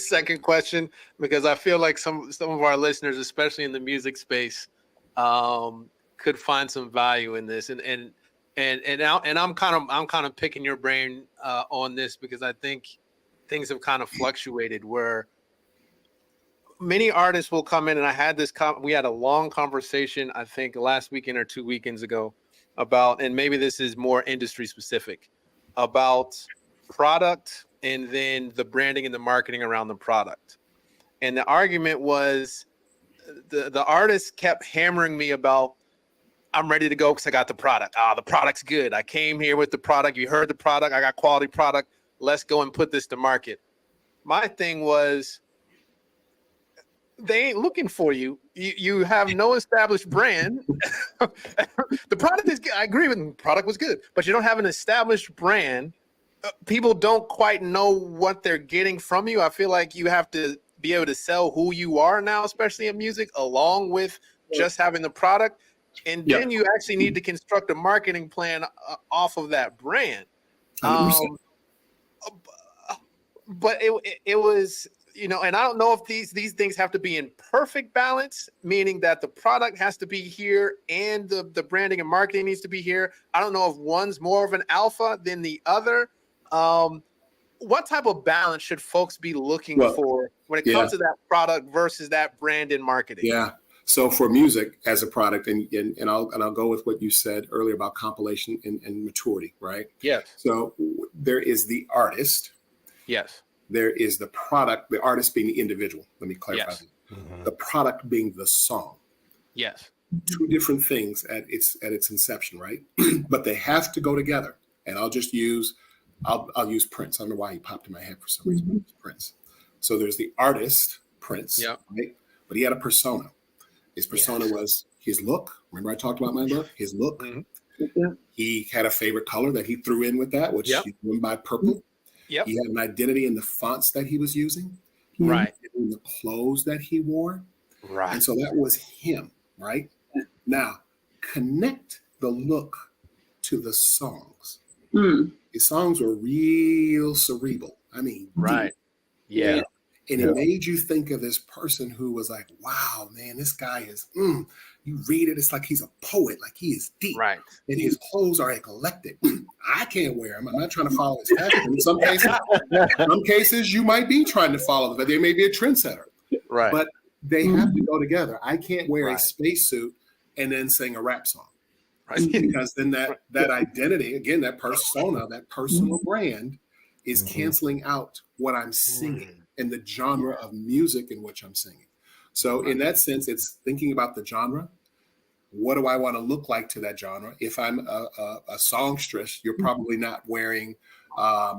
second question, because I feel like some of our listeners, especially in the music space, could find some value in this, and I'm kind of picking your brain on this, because I think things have kind of fluctuated where many artists will come in, and I had we had a long conversation, I think last weekend or 2 weekends ago, about, and maybe this is more industry specific, about product and then the branding and the marketing around the product. And the argument was the artist kept hammering me about, I'm ready to go because I got the product. The product's good. I came here with the product. You heard the product. I got quality product. Let's go and put this to market. My thing was, they ain't looking for you. You have no established brand. The product is good. I agree with them. The product was good, but you don't have an established brand. People don't quite know what they're getting from you. I feel like you have to be able to sell who you are now, especially in music, along with just having the product. And then you actually need to construct a marketing plan off of that brand. But it was, and I don't know if these things have to be in perfect balance, meaning that the product has to be here and the branding and marketing needs to be here. I don't know if one's more of an alpha than the other. What type of balance should folks be looking for when it comes to that product versus that brand and marketing? Yeah. So for music as a product, and I'll go with what you said earlier about compilation and maturity, right? Yes. So there is the artist. Yes. There is the product, the artist being the individual. Let me clarify. Yes. Mhm. The product being the song. Yes. Two different things at its inception, right? But they have to go together. And I'll use Prince. I don't know why he popped in my head for some reason. Prince. So there's the artist, Prince, right? But he had a persona. His persona was his look. Remember I talked about my look? His look. Mm-hmm. He had a favorite color that he threw in with that, which he went by purple. Yep. He had an identity in the fonts that he was using. Right. In the clothes that he wore. Right. And so that was him, right? Now, connect the look to the songs. His songs were real cerebral. I mean, right. Deep. Yeah. And it made you think of this person who was like, wow, man, this guy is, you read it, it's like he's a poet, like he is deep. Right. And his clothes are eclectic. I can't wear them. I'm not trying to follow his fashion. In some cases, you might be trying to follow them, but they may be a trendsetter. Right. But they have to go together. I can't wear a spacesuit and then sing a rap song. Right. Because then that identity, again, that persona, that personal brand is canceling out what I'm singing and the genre of music in which I'm singing. So in that sense, it's thinking about the genre. What do I want to look like to that genre? If I'm a songstress, you're probably not wearing, a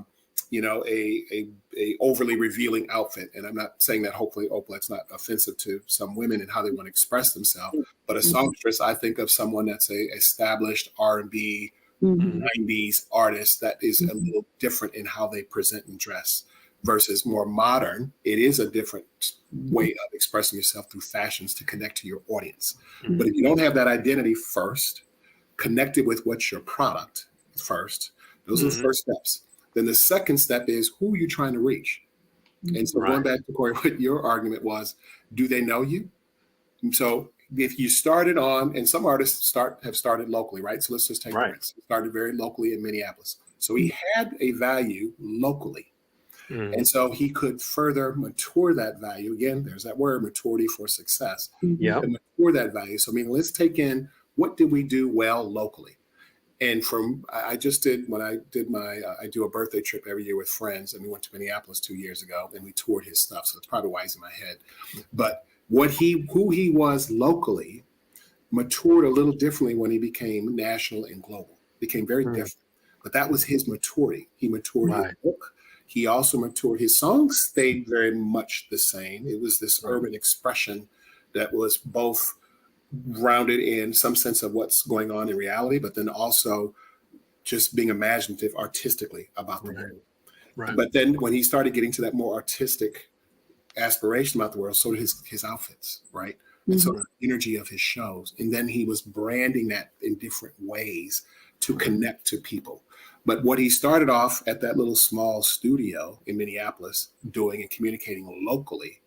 overly revealing outfit. And I'm not saying that hopefully, it's not offensive to some women and how they want to express themselves. But a songstress, I think of someone that's a established R&B 90s artist that is a little different in how they present and dress versus more modern. It is a different way of expressing yourself through fashions to connect to your audience. But if you don't have that identity first, connected with what's your product first, those are the first steps. Then the second step is who are you trying to reach? And so going back to Corey, what your argument was, do they know you? And so if you started on, and some artists have started locally, right? So let's just take Prince. He started very locally in Minneapolis. So he had a value locally. And so he could further mature that value. Again, there's that word, maturity for success. Yeah. Mature that value. So, let's take in, what did we do well locally? And I do a birthday trip every year with friends, and we went to Minneapolis 2 years ago, and we toured his stuff. So it's probably why he's in my head. But who he was locally matured a little differently when he became national and global. Became very different. But that was his maturity. He matured his book. He also matured. His songs stayed very much the same. It was this urban expression that was both grounded in some sense of what's going on in reality, but then also just being imaginative artistically about the world. Right. But then when he started getting to that more artistic aspiration about the world, so did his outfits, right? And so the energy of his shows. And then he was branding that in different ways to connect to people. But what he started off at that little small studio in Minneapolis doing and communicating locally,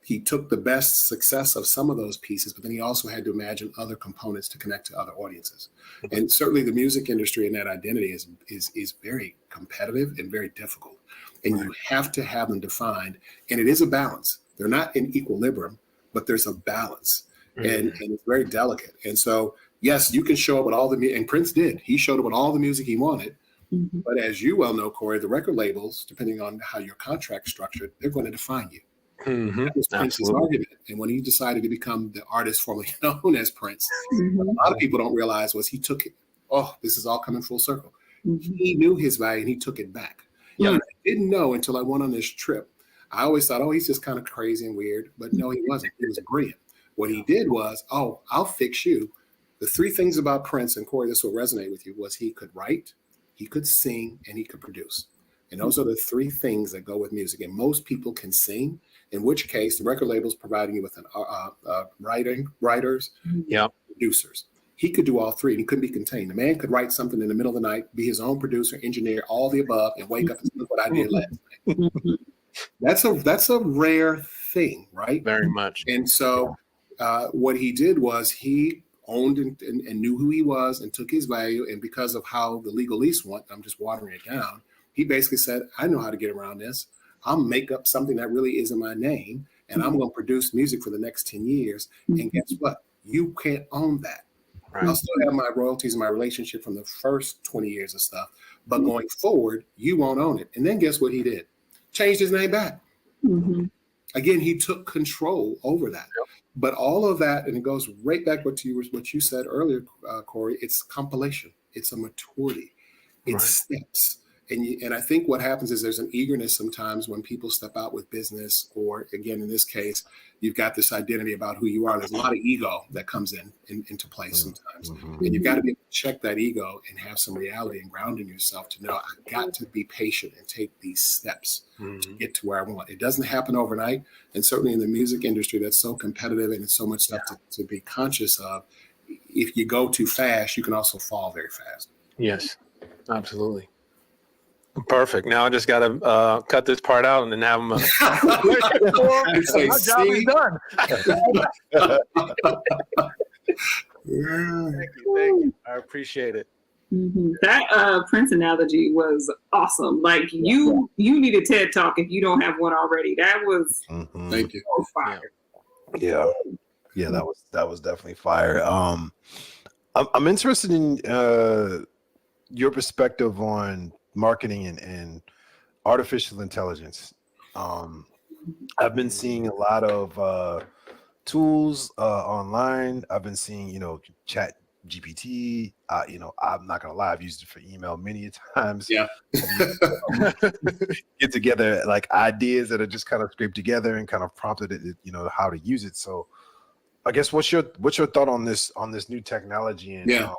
he took the best success of some of those pieces, but then he also had to imagine other components to connect to other audiences. And certainly the music industry and that identity is very competitive and very difficult. And you have to have them defined. And it is a balance. They're not in equilibrium, but there's a balance. And it's very delicate. And so, yes, you can show up with all the music, and Prince did. He showed up with all the music he wanted, Mhm. But as you well know, Corey, the record labels, depending on how your contract's structured, they're going to define you. Mm-hmm. That was Prince's Absolutely. argument. And when he decided to become the artist formerly known as Prince, Mhm. what a lot of people don't realize was he took it. Oh, this is all coming full circle. Mhm. He knew his value and he took it back. Yeah. And I didn't know until I went on this trip. I always thought, oh, he's just kind of crazy and weird. But no, he wasn't. He was brilliant. What he did was, oh, I'll fix you. The three things about Prince, and Corey, this will resonate with you, was he could write, he could sing, and he could produce. And those are the three things that go with music. And most people can sing, in which case the record label's providing you with writers, Yep. producers. He could do all three, and he couldn't be contained. The man could write something in the middle of the night, be his own producer, engineer, all the above, and wake up and say, look what I did last night. Mhm. That's a rare thing, right? Very much. And so what he did was he owned and knew who he was and took his value. And because of how the legalese went, I'm just watering it down. He basically said, I know how to get around this. I'll make up something that really isn't my name, and I'm going to produce music for the next 10 years. And guess what? You can't own that. Right. I'll still have my royalties and my relationship from the first 20 years of stuff. But going forward, you won't own it. And then guess what he did? Changed his name back. Mhm. Again, he took control over that. Yep. But all of that, and it goes right back what you said earlier, Corey, it's compilation. It's a maturity. It's steps. And I think what happens is there's an eagerness sometimes when people step out with business, or again, in this case, you've got this identity about who you are. There's a lot of ego that comes into play sometimes. Mhm. And you've got to be able to check that ego and have some reality and grounding yourself to know I've got to be patient and take these steps to get to where I want. It doesn't happen overnight. And certainly in the music industry, that's so competitive and it's so much stuff to be conscious of. If you go too fast, you can also fall very fast. Yes, absolutely. Perfect. Now I just got to cut this part out and then have them. It's like, My job is see? done. Yeah. Thank you. I appreciate it. Mhm. That Prince analogy was awesome. Like you need a TED Talk if you don't have one already. That was Mhm. Thank you. so fire. Yeah, that was definitely fire. I'm interested in your perspective on marketing and artificial intelligence. I've been seeing a lot of tools online. I've been seeing, Chat GPT. I'm not gonna lie, I've used it for email many times. Yeah. Get together like ideas that are just kind of scraped together and kind of prompted it, how to use it. So I guess what's your thought on this new technology and Yeah.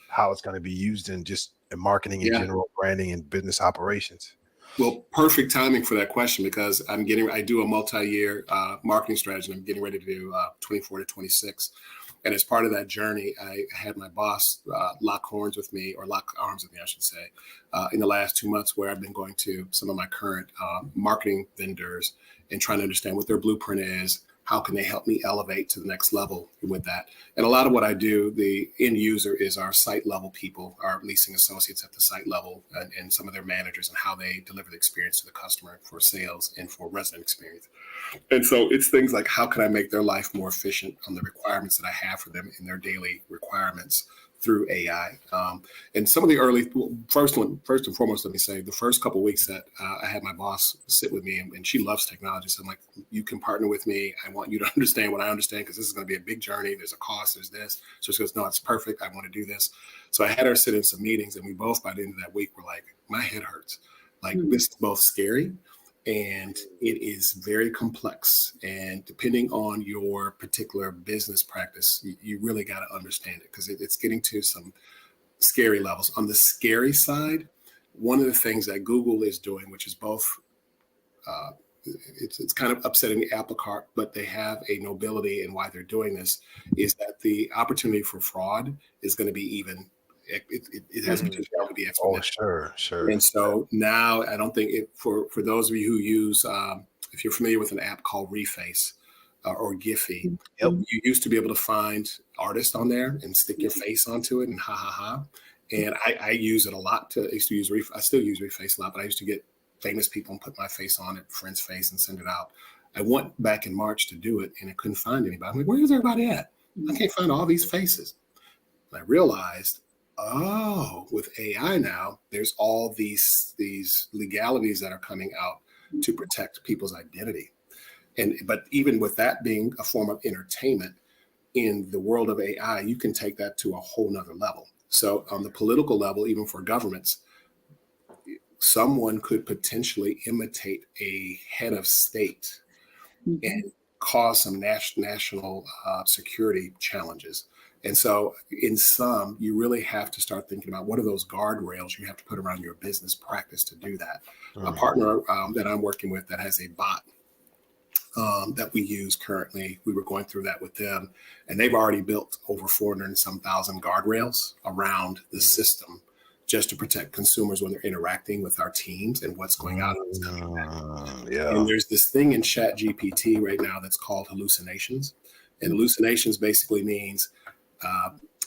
how it's going to be used in just in marketing in Yeah. general, branding and business operations? Well, perfect timing for that question because I do a multi-year marketing strategy. And I'm getting ready to do 24 to 26. And as part of that journey, I had my boss lock arms with me, I should say, in the last 2 months where I've been going to some of my current marketing vendors and trying to understand what their blueprint is. How can they help me elevate to the next level with that? And a lot of what I do, the end user is our site level people, our leasing associates at the site level, and some of their managers and how they deliver the experience to the customer for sales and for resident experience. And so it's things like how can I make their life more efficient on the requirements that I have for them in their daily requirements through AI. And some of the first and foremost, let me say, the first couple of weeks that I had my boss sit with me, and she loves technology. So I'm like, you can partner with me. I want you to understand what I understand because this is going to be a big journey. There's a cost, there's this. So she goes, no, it's perfect. I want to do this. So I had her sit in some meetings, and we both, by the end of that week, were like, my head hurts. Like, this is both scary and it is very complex. And depending on your particular business practice, you really got to understand it because it's getting to some scary levels. On the scary side, one of the things that Google is doing, which is both, it's kind of upsetting the apple cart, but they have a nobility in why they're doing this, is that the opportunity for fraud is going to be even. It has potential to be exponential. Oh, sure. And so now I don't think for those of you who use, if you're familiar with an app called Reface or Giphy, you used to be able to find artists on there and stick your face onto it and ha ha ha. And I use it a lot. I still use Reface a lot, but I used to get famous people and put my face on it, friend's face, and send it out. I went back in March to do it and I couldn't find anybody. I'm like, where's everybody at? I can't find all these faces. And I realized oh, with AI now, there's all these legalities that are coming out to protect people's identity. But even with that being a form of entertainment, in the world of AI, you can take that to a whole nother level. So on the political level, even for governments, someone could potentially imitate a head of state and cause some national security challenges. And so in some, you really have to start thinking about what are those guardrails you have to put around your business practice to do that. A partner that I'm working with that has a bot that we use currently, we were going through that with them, and they've already built over 400 and some thousand guardrails around the system just to protect consumers when they're interacting with our teams and what's going out. And there's this thing in Chat GPT right now that's called hallucinations. And hallucinations basically means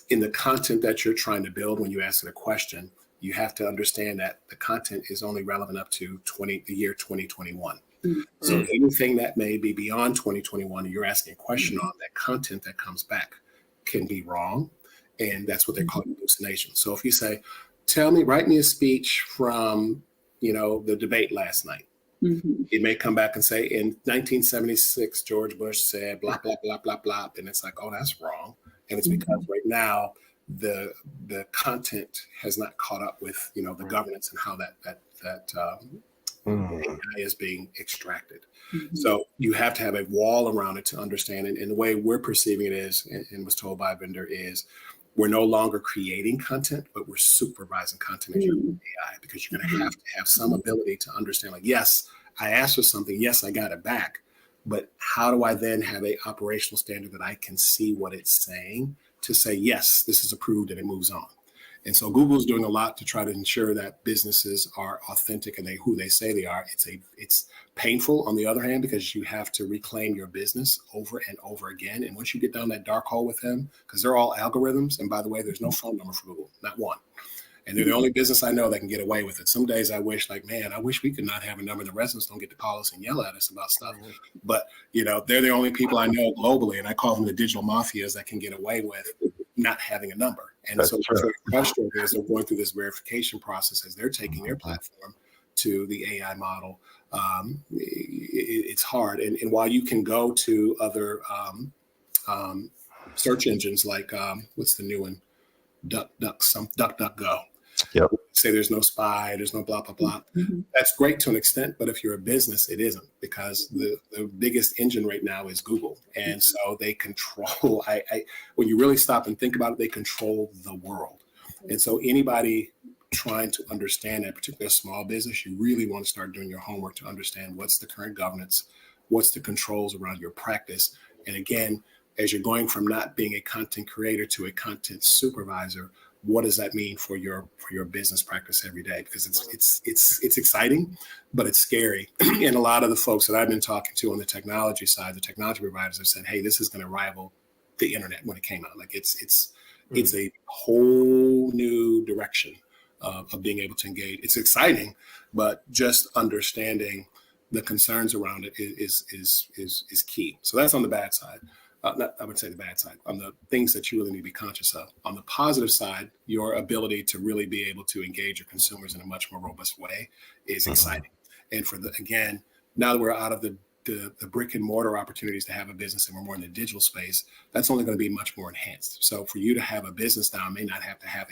in the content that you're trying to build, when you ask it a question, you have to understand that the content is only relevant up to the year 2021. So anything that may be beyond 2021, you're asking a question on, that content that comes back can be wrong. And that's what they call hallucinations. So if you say, write me a speech from, the debate last night. It may come back and say, in 1976, George Bush said, blah, blah, blah, blah, blah. And it's like, oh, that's wrong. And it's because right now the content has not caught up with, the governance and how that AI is being extracted. So you have to have a wall around it to understand it. And the way we're perceiving it is, and was told by a vendor, is we're no longer creating content, but we're supervising content as using AI, because you're going to have some ability to understand, like, yes, I asked for something. Yes, I got it back. But how do I then have a operational standard that I can see what it's saying to say, yes, this is approved, and it moves on? And so Google's doing a lot to try to ensure that businesses are authentic and who they say they are. It's painful on the other hand, because you have to reclaim your business over and over again. And once you get down that dark hole with them, because they're all algorithms. And by the way, there's no phone number for Google, not one. And they're the only business I know that can get away with it. Some days I wish, I wish we could not have a number. The residents don't get to call us and yell at us about stuff. But, they're the only people I know globally, and I call them the digital mafias, that can get away with not having a number. And that's so what's very frustrating is they're going through this verification process as they're taking their platform to the AI model. It's hard. And while you can go to other search engines like, what's the new one? DuckDuckGo. Yep. Say there's no spy, there's no blah, blah, blah. That's great to an extent, but if you're a business, it isn't, because the biggest engine right now is Google. And so they control, when you really stop and think about it, they control the world. And so anybody trying to understand that, particularly a small business, you really want to start doing your homework to understand what's the current governance, what's the controls around your practice. And again, as you're going from not being a content creator to a content supervisor, what does that mean for your business practice every day? Because it's exciting, but it's scary. And a lot of the folks that I've been talking to on the technology side, the technology providers, have said, hey, this is going to rival the internet when it came out. Like it's a whole new direction of being able to engage. It's exciting, but just understanding the concerns around it is key. So that's on the bad side. I would say the bad side, on the things that you really need to be conscious of. On the positive side, your ability to really be able to engage your consumers in a much more robust way is exciting. And again, now that we're out of the brick and mortar opportunities to have a business and we're more in the digital space, that's only going to be much more enhanced. So for you to have a business now, may not have to have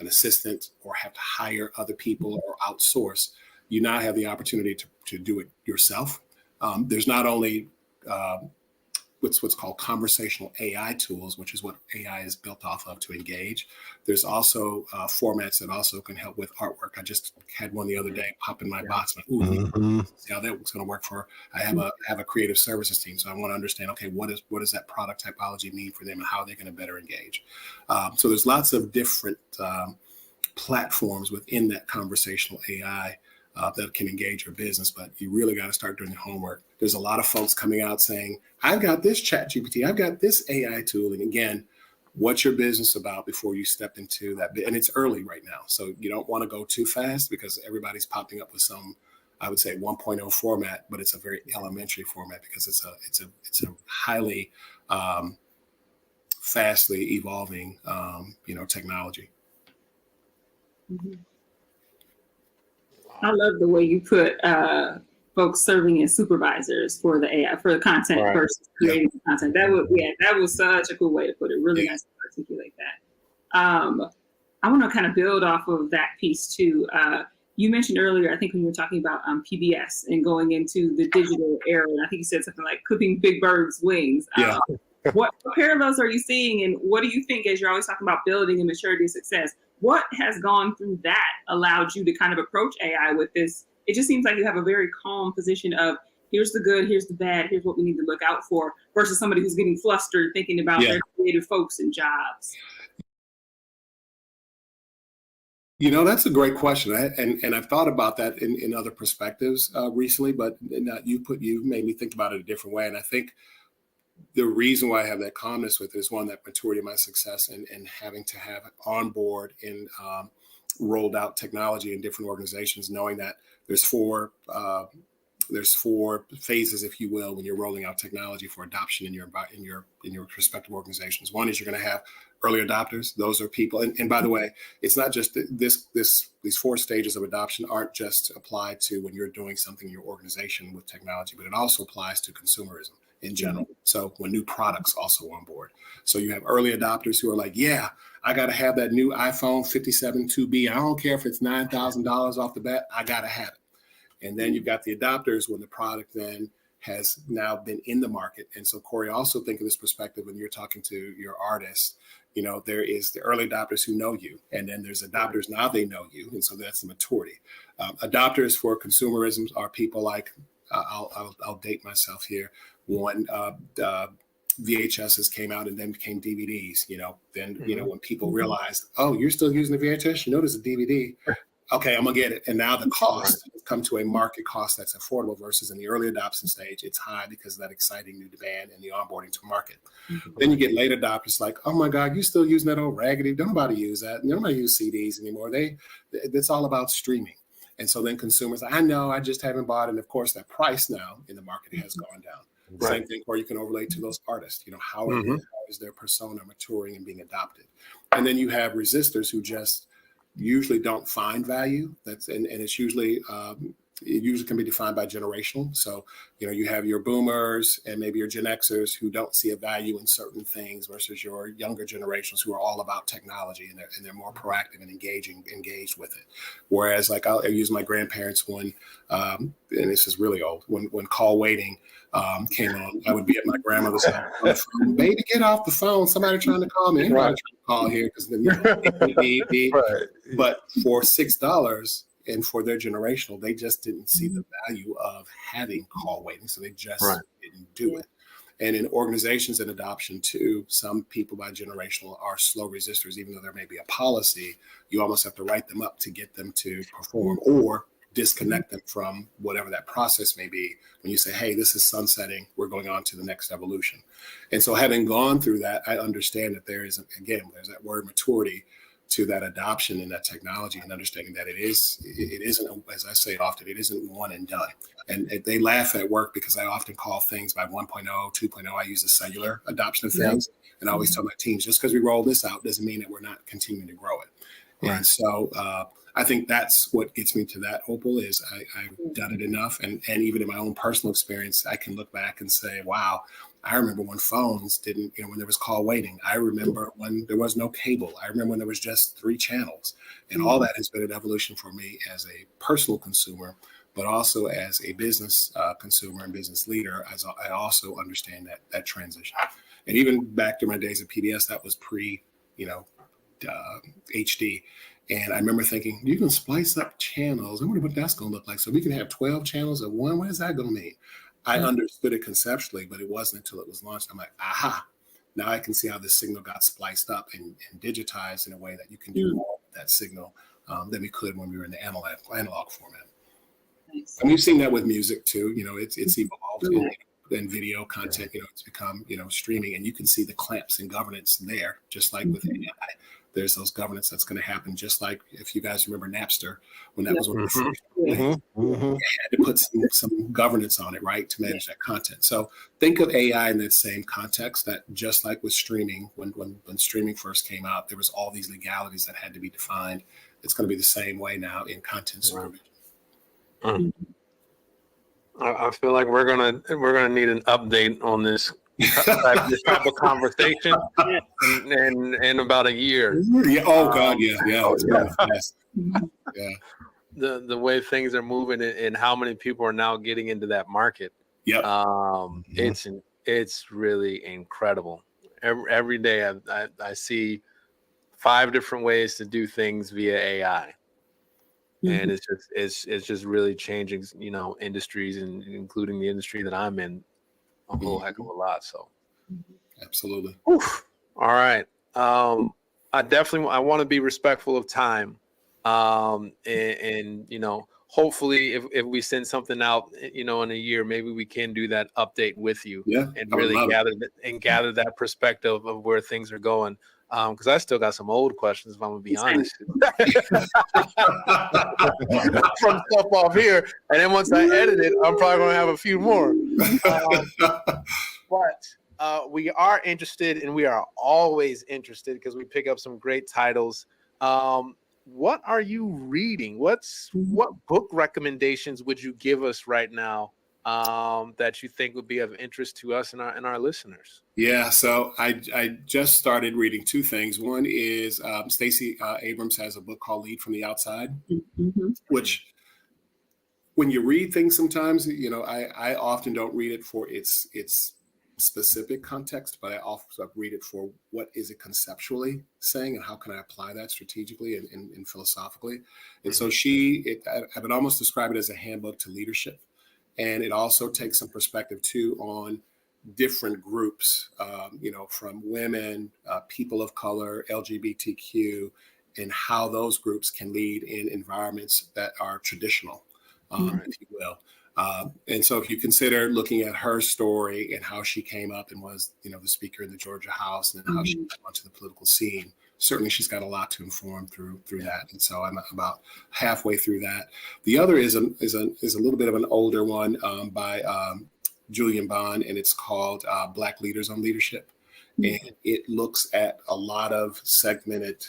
an assistant or have to hire other people or outsource. You now have the opportunity to do it yourself. There's not only what's called conversational AI tools, which is what AI is built off of to engage. There's also formats that also can help with artwork. I just had one the other day pop in my box. Like, see how that's going to work for. I have a creative services team, so I want to understand. Okay, what does that product typology mean for them, and how are they going to better engage? So there's lots of different platforms within that conversational AI that can engage your business, but you really got to start doing the homework. There's a lot of folks coming out saying, I've got this Chat GPT, I've got this AI tool. And again, what's your business about before you step into that? And it's early right now. So you don't want to go too fast, because everybody's popping up with some, I would say 1.0 format, but it's a very elementary format, because it's a highly fastly evolving, technology. Mhm. I love the way you put folks serving as supervisors for the AI, for the content Right. versus creating the content. That was such a cool way to put it. Really nice to articulate that. I want to kind of build off of that piece too. You mentioned earlier, I think when you were talking about PBS and going into the digital era, and I think you said something like clipping big birds' wings. Yeah. What parallels are you seeing, and what do you think, as you're always talking about building and maturity of success, what has gone through that allowed you to kind of approach AI with this? It just seems like you have a very calm position of here's the good, here's the bad, here's what we need to look out for, versus somebody who's getting flustered thinking about their creative folks and jobs. You know, that's a great question. And I've thought about that in other perspectives recently, but you made me think about it a different way. And I think the reason why I have that calmness with it is one, that maturity of my success and having to have on board and rolled out technology in different organizations, knowing that there's four phases, if you will, when you're rolling out technology for adoption in your respective organizations. One is you're going to have early adopters. Those are people. And by the way, it's not just these four stages of adoption aren't just applied to when you're doing something in your organization with technology, but it also applies to consumerism in general. So when new products also on board. So you have early adopters who are like, yeah, I got to have that new iPhone 57 2B. I don't care if it's $9,000 off the bat. I got to have it. And then you've got the adopters when the product then has now been in the market. And so, Corey, also think of this perspective when you're talking to your artists. You know, there is the early adopters who know you, and then there's adopters, now they know you. And so that's the maturity. Adopters for consumerism are people like, I'll date myself here. When VHSs came out and then became DVDs, when people realized, oh, you're still using the VHS, there's a DVD. Okay, I'm gonna get it. And now the cost has come to a market cost that's affordable versus in the early adoption stage, it's high because of that exciting new demand and the onboarding to market. Then you get late adopters like, oh my God, you still using that old raggedy? Nobody use that. Nobody use CDs anymore. It's all about streaming. And so then consumers, I know, I just haven't bought. And of course, that price now in the market has gone down. Right. Same thing where you can overlay to those artists, how is their persona maturing and being adopted? And then you have resistors who just usually don't find value. And it's usually it usually can be defined by generational. So, you have your boomers and maybe your Gen Xers who don't see a value in certain things versus your younger generations who are all about technology and they're more proactive and engaged with it. Whereas like I'll use my grandparents when, and this is really old, when call waiting came on, I would be at my grandmother's house on the phone, baby, get off the phone. Somebody trying to call me. Anybody trying to call here because then But for $6 and for their generational, they just didn't see the value of having call waiting. So they just didn't do it. And in organizations and adoption too, some people by generational are slow resistors, even though there may be a policy, you almost have to write them up to get them to perform or disconnect them from whatever that process may be. When you say, hey, this is sunsetting, we're going on to the next evolution. And so having gone through that, I understand that there's that word maturity to that adoption and that technology and understanding that it isn't, as I say often, it isn't one and done. And they laugh at work because I often call things by 1.0, 2.0, I use the cellular adoption of things. And I always tell my teams, just because we roll this out doesn't mean that we're not continuing to grow it. Right. And so I think that's what gets me to that, Opal, is I've done it enough. And even in my own personal experience, I can look back and say, wow, I remember when phones didn't, when there was call waiting. I remember when there was no cable. I remember when there was just 3 channels. And all that has been an evolution for me as a personal consumer, but also as a business consumer and business leader, as I also understand that transition. And even back to my days at PBS, that was pre, HD. And I remember thinking, you can splice up channels. I wonder what that's going to look like. So we can have 12 channels at one. What is that going to mean? I understood it conceptually, but it wasn't until it was launched. I'm like, aha, now I can see how this signal got spliced up and digitized in a way that you can do more with that signal than we could when we were in the analog format. Nice. And we've seen that with music too. It's evolved and video content, it's become, streaming, and you can see the clamps and governance there, just like with AI. There's those governance that's going to happen, just like if you guys remember Napster, when that was one of the first, you had to put some governance on it, right, to manage that content. So think of AI in that same context, that just like with streaming, when streaming first came out, there was all these legalities that had to be defined it's going to be the same way now in content supervision. Mm. I feel like we're gonna need an update on this type of conversation in about a year. Yeah. Oh God. Yeah. It's going fast. Yeah. The way things are moving and how many people are now getting into that market. Yep. It's really incredible. Every day I see 5 different ways to do things via AI. And it's just really changing, industries, and including the industry that I'm in, a whole heck of a lot. So, absolutely. Oof. All right. I want to be respectful of time, and hopefully, if we send something out, in a year, maybe we can do that update with you, and really gather that perspective of where things are going. Because I still got some old questions, if I'm gonna be honest, from stuff off here, and then once I edit it, I'm probably gonna have a few more. But we are interested, and we are always interested because we pick up some great titles. What are you reading? What book recommendations would you give us right now that you think would be of interest to us and our listeners? Yeah, so I just started reading 2 things. One is Stacey Abrams has a book called Lead from the Outside, which when you read things sometimes, I often don't read it for its specific context, but I also read it for what is it conceptually saying and how can I apply that strategically and philosophically. And so I would almost describe it as a handbook to leadership. And it also takes some perspective too on different groups, from women, people of color, LGBTQ, and how those groups can lead in environments that are traditional, if you will. And so if you consider looking at her story and how she came up and was, the speaker in the Georgia House, and then how she came onto the political scene, certainly she's got a lot to inform through that. And so I'm about halfway through that. The other is a little bit of an older one by Julian Bond, and it's called Black Leaders on Leadership. And it looks at a lot of segmented,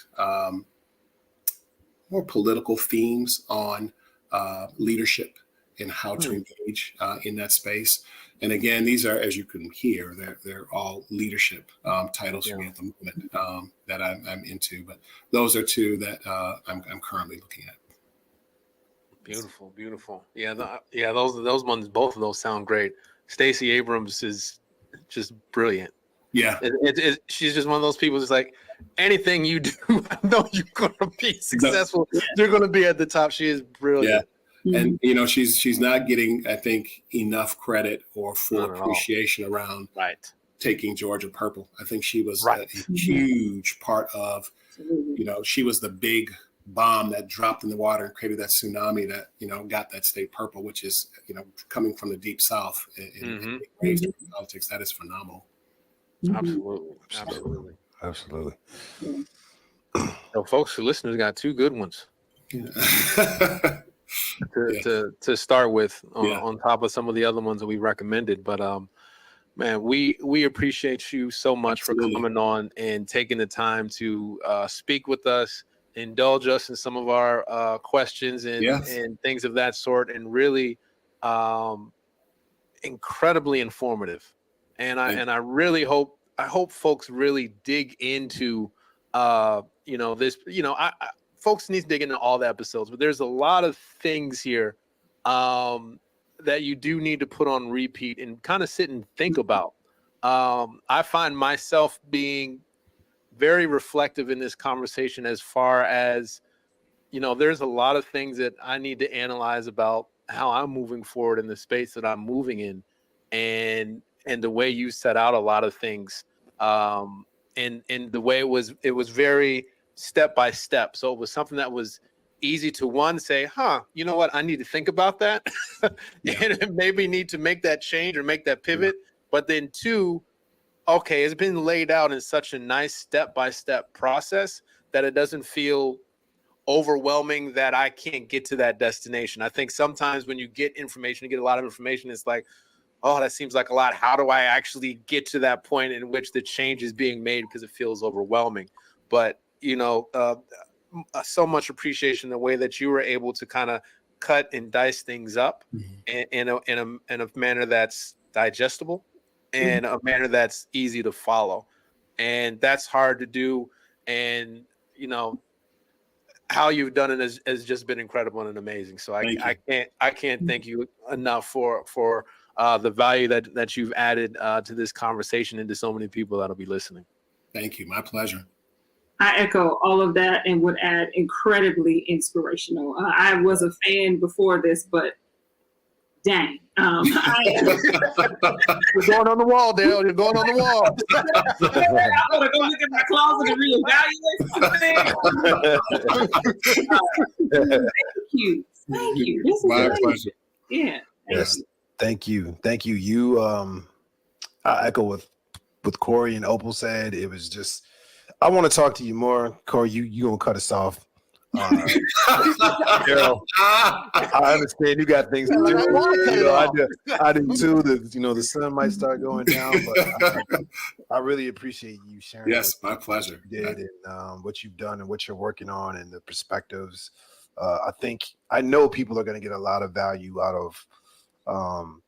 more political themes on leadership and how to engage in that space. And again, these are, as you can hear, they're all leadership titles for me at the moment that I'm into. But those are 2 that I'm currently looking at. Beautiful. Yeah, those ones, both of those sound great. Stacey Abrams is just brilliant. Yeah, she's just one of those people that's like, anything you do, I know you're going to be successful. You're going to be at the top. She is brilliant. Yeah. And she's not getting, I think, enough credit or full appreciation around taking Georgia purple. I think she was a huge part of, she was the big bomb that dropped in the water and created that tsunami that got that state purple, which is coming from the deep South in politics. That is phenomenal. Absolutely. So, folks who listeners got 2 good ones. To start with on top of some of the other ones that we recommended. But man, we appreciate you so much for coming on and taking the time to speak with us, indulge us in some of our questions and things of that sort, and really incredibly informative. And I really hope folks really dig into this. Folks need to dig into all the episodes, but there's a lot of things here that you do need to put on repeat and kind of sit and think about. I find myself being very reflective in this conversation as far as, there's a lot of things that I need to analyze about how I'm moving forward in the space that I'm moving in, and the way you set out a lot of things, and the way it was very step by step. So it was something that was easy to say, you know what, I need to think about that and maybe need to make that change or make that pivot. But then 2, okay, it's been laid out in such a nice step by step process that it doesn't feel overwhelming that I can't get to that destination. I think sometimes when you get information, you get a lot of information, it's like, oh, that seems like a lot. How do I actually get to that point in which the change is being made? Because it feels overwhelming. But so much appreciation the way that you were able to kind of cut and dice things up in a manner that's digestible and a manner that's easy to follow. And that's hard to do. And, you know, how you've done it has just been incredible and amazing. So I can't thank you enough for the value that you've added to this conversation and to so many people that'll be listening. Thank you. My pleasure. I echo all of that and would add incredibly inspirational. I was a fan before this, but dang. You're going on the wall, Dale. You're going on the wall. I'm going to go look at my closet and reevaluate some things. Thank you. This is My great. pleasure. Yeah. Yes. Thank you. You, I echo what Corey and Opal said. It was just, I want to talk to you more. Corey, you gonna cut us off. Daryl, I understand you got things to do. I do too. The sun might start going down, but I really appreciate you sharing. Yes, my pleasure. What you did and what you've done and what you're working on and the perspectives. I know people are going to get a lot of value out of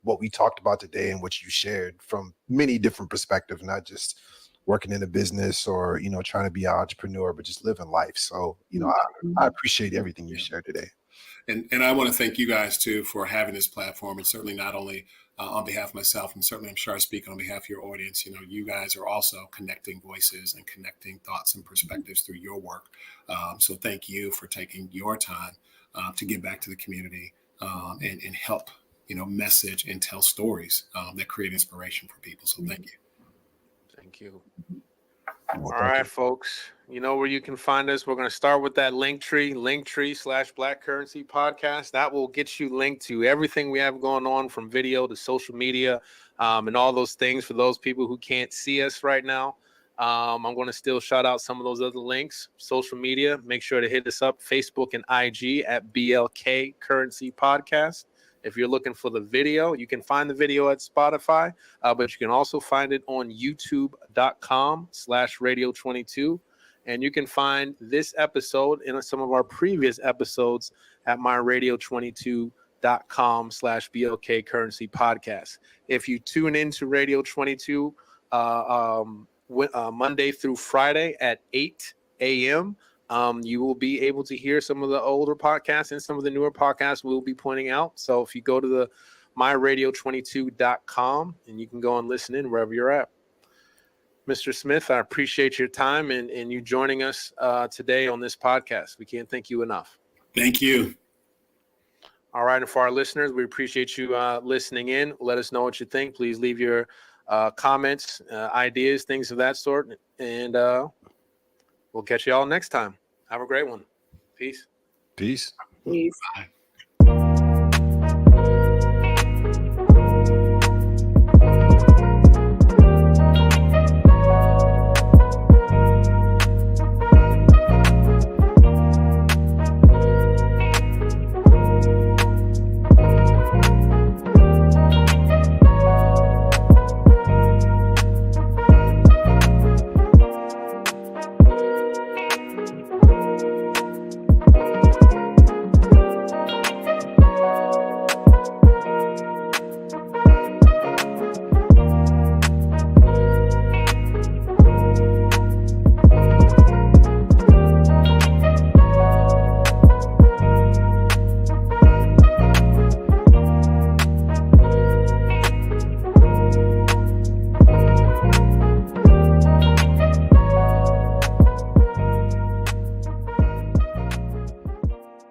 what we talked about today and what you shared from many different perspectives, not just working in a business or, trying to be an entrepreneur, but just living life. So, I appreciate everything you shared today. And I want to thank you guys too for having this platform, and certainly not only on behalf of myself, and certainly I'm sure I speak on behalf of your audience. You guys are also connecting voices and connecting thoughts and perspectives through your work. So thank you for taking your time to give back to the community and help, message and tell stories that create inspiration for people. So thank you. Thank you. All right, folks. You know where you can find us. We're going to start with that linktree/Black Currency Podcast. That will get you linked to everything we have going on, from video to social media, and all those things for those people who can't see us right now. I'm going to still shout out some of those other links. Social media, make sure to hit us up, Facebook and IG at BLK Currency Podcast. If you're looking for the video, you can find the video at Spotify, but you can also find it on youtube.com/radio22. And you can find this episode and some of our previous episodes at myradio22.com/BLK Currency Podcast. If you tune into Radio 22 Monday through Friday at 8 a.m., you will be able to hear some of the older podcasts and some of the newer podcasts we'll be pointing out. So if you go to the myradio22.com, and you can go and listen in wherever you're at. Mr. Smith, I appreciate your time and you joining us today on this podcast. We can't thank you enough. Thank you. All right. And for our listeners, we appreciate you listening in. Let us know what you think. Please leave your comments, ideas, things of that sort. And we'll catch you all next time. Have a great one. Peace. Peace. Peace. Bye.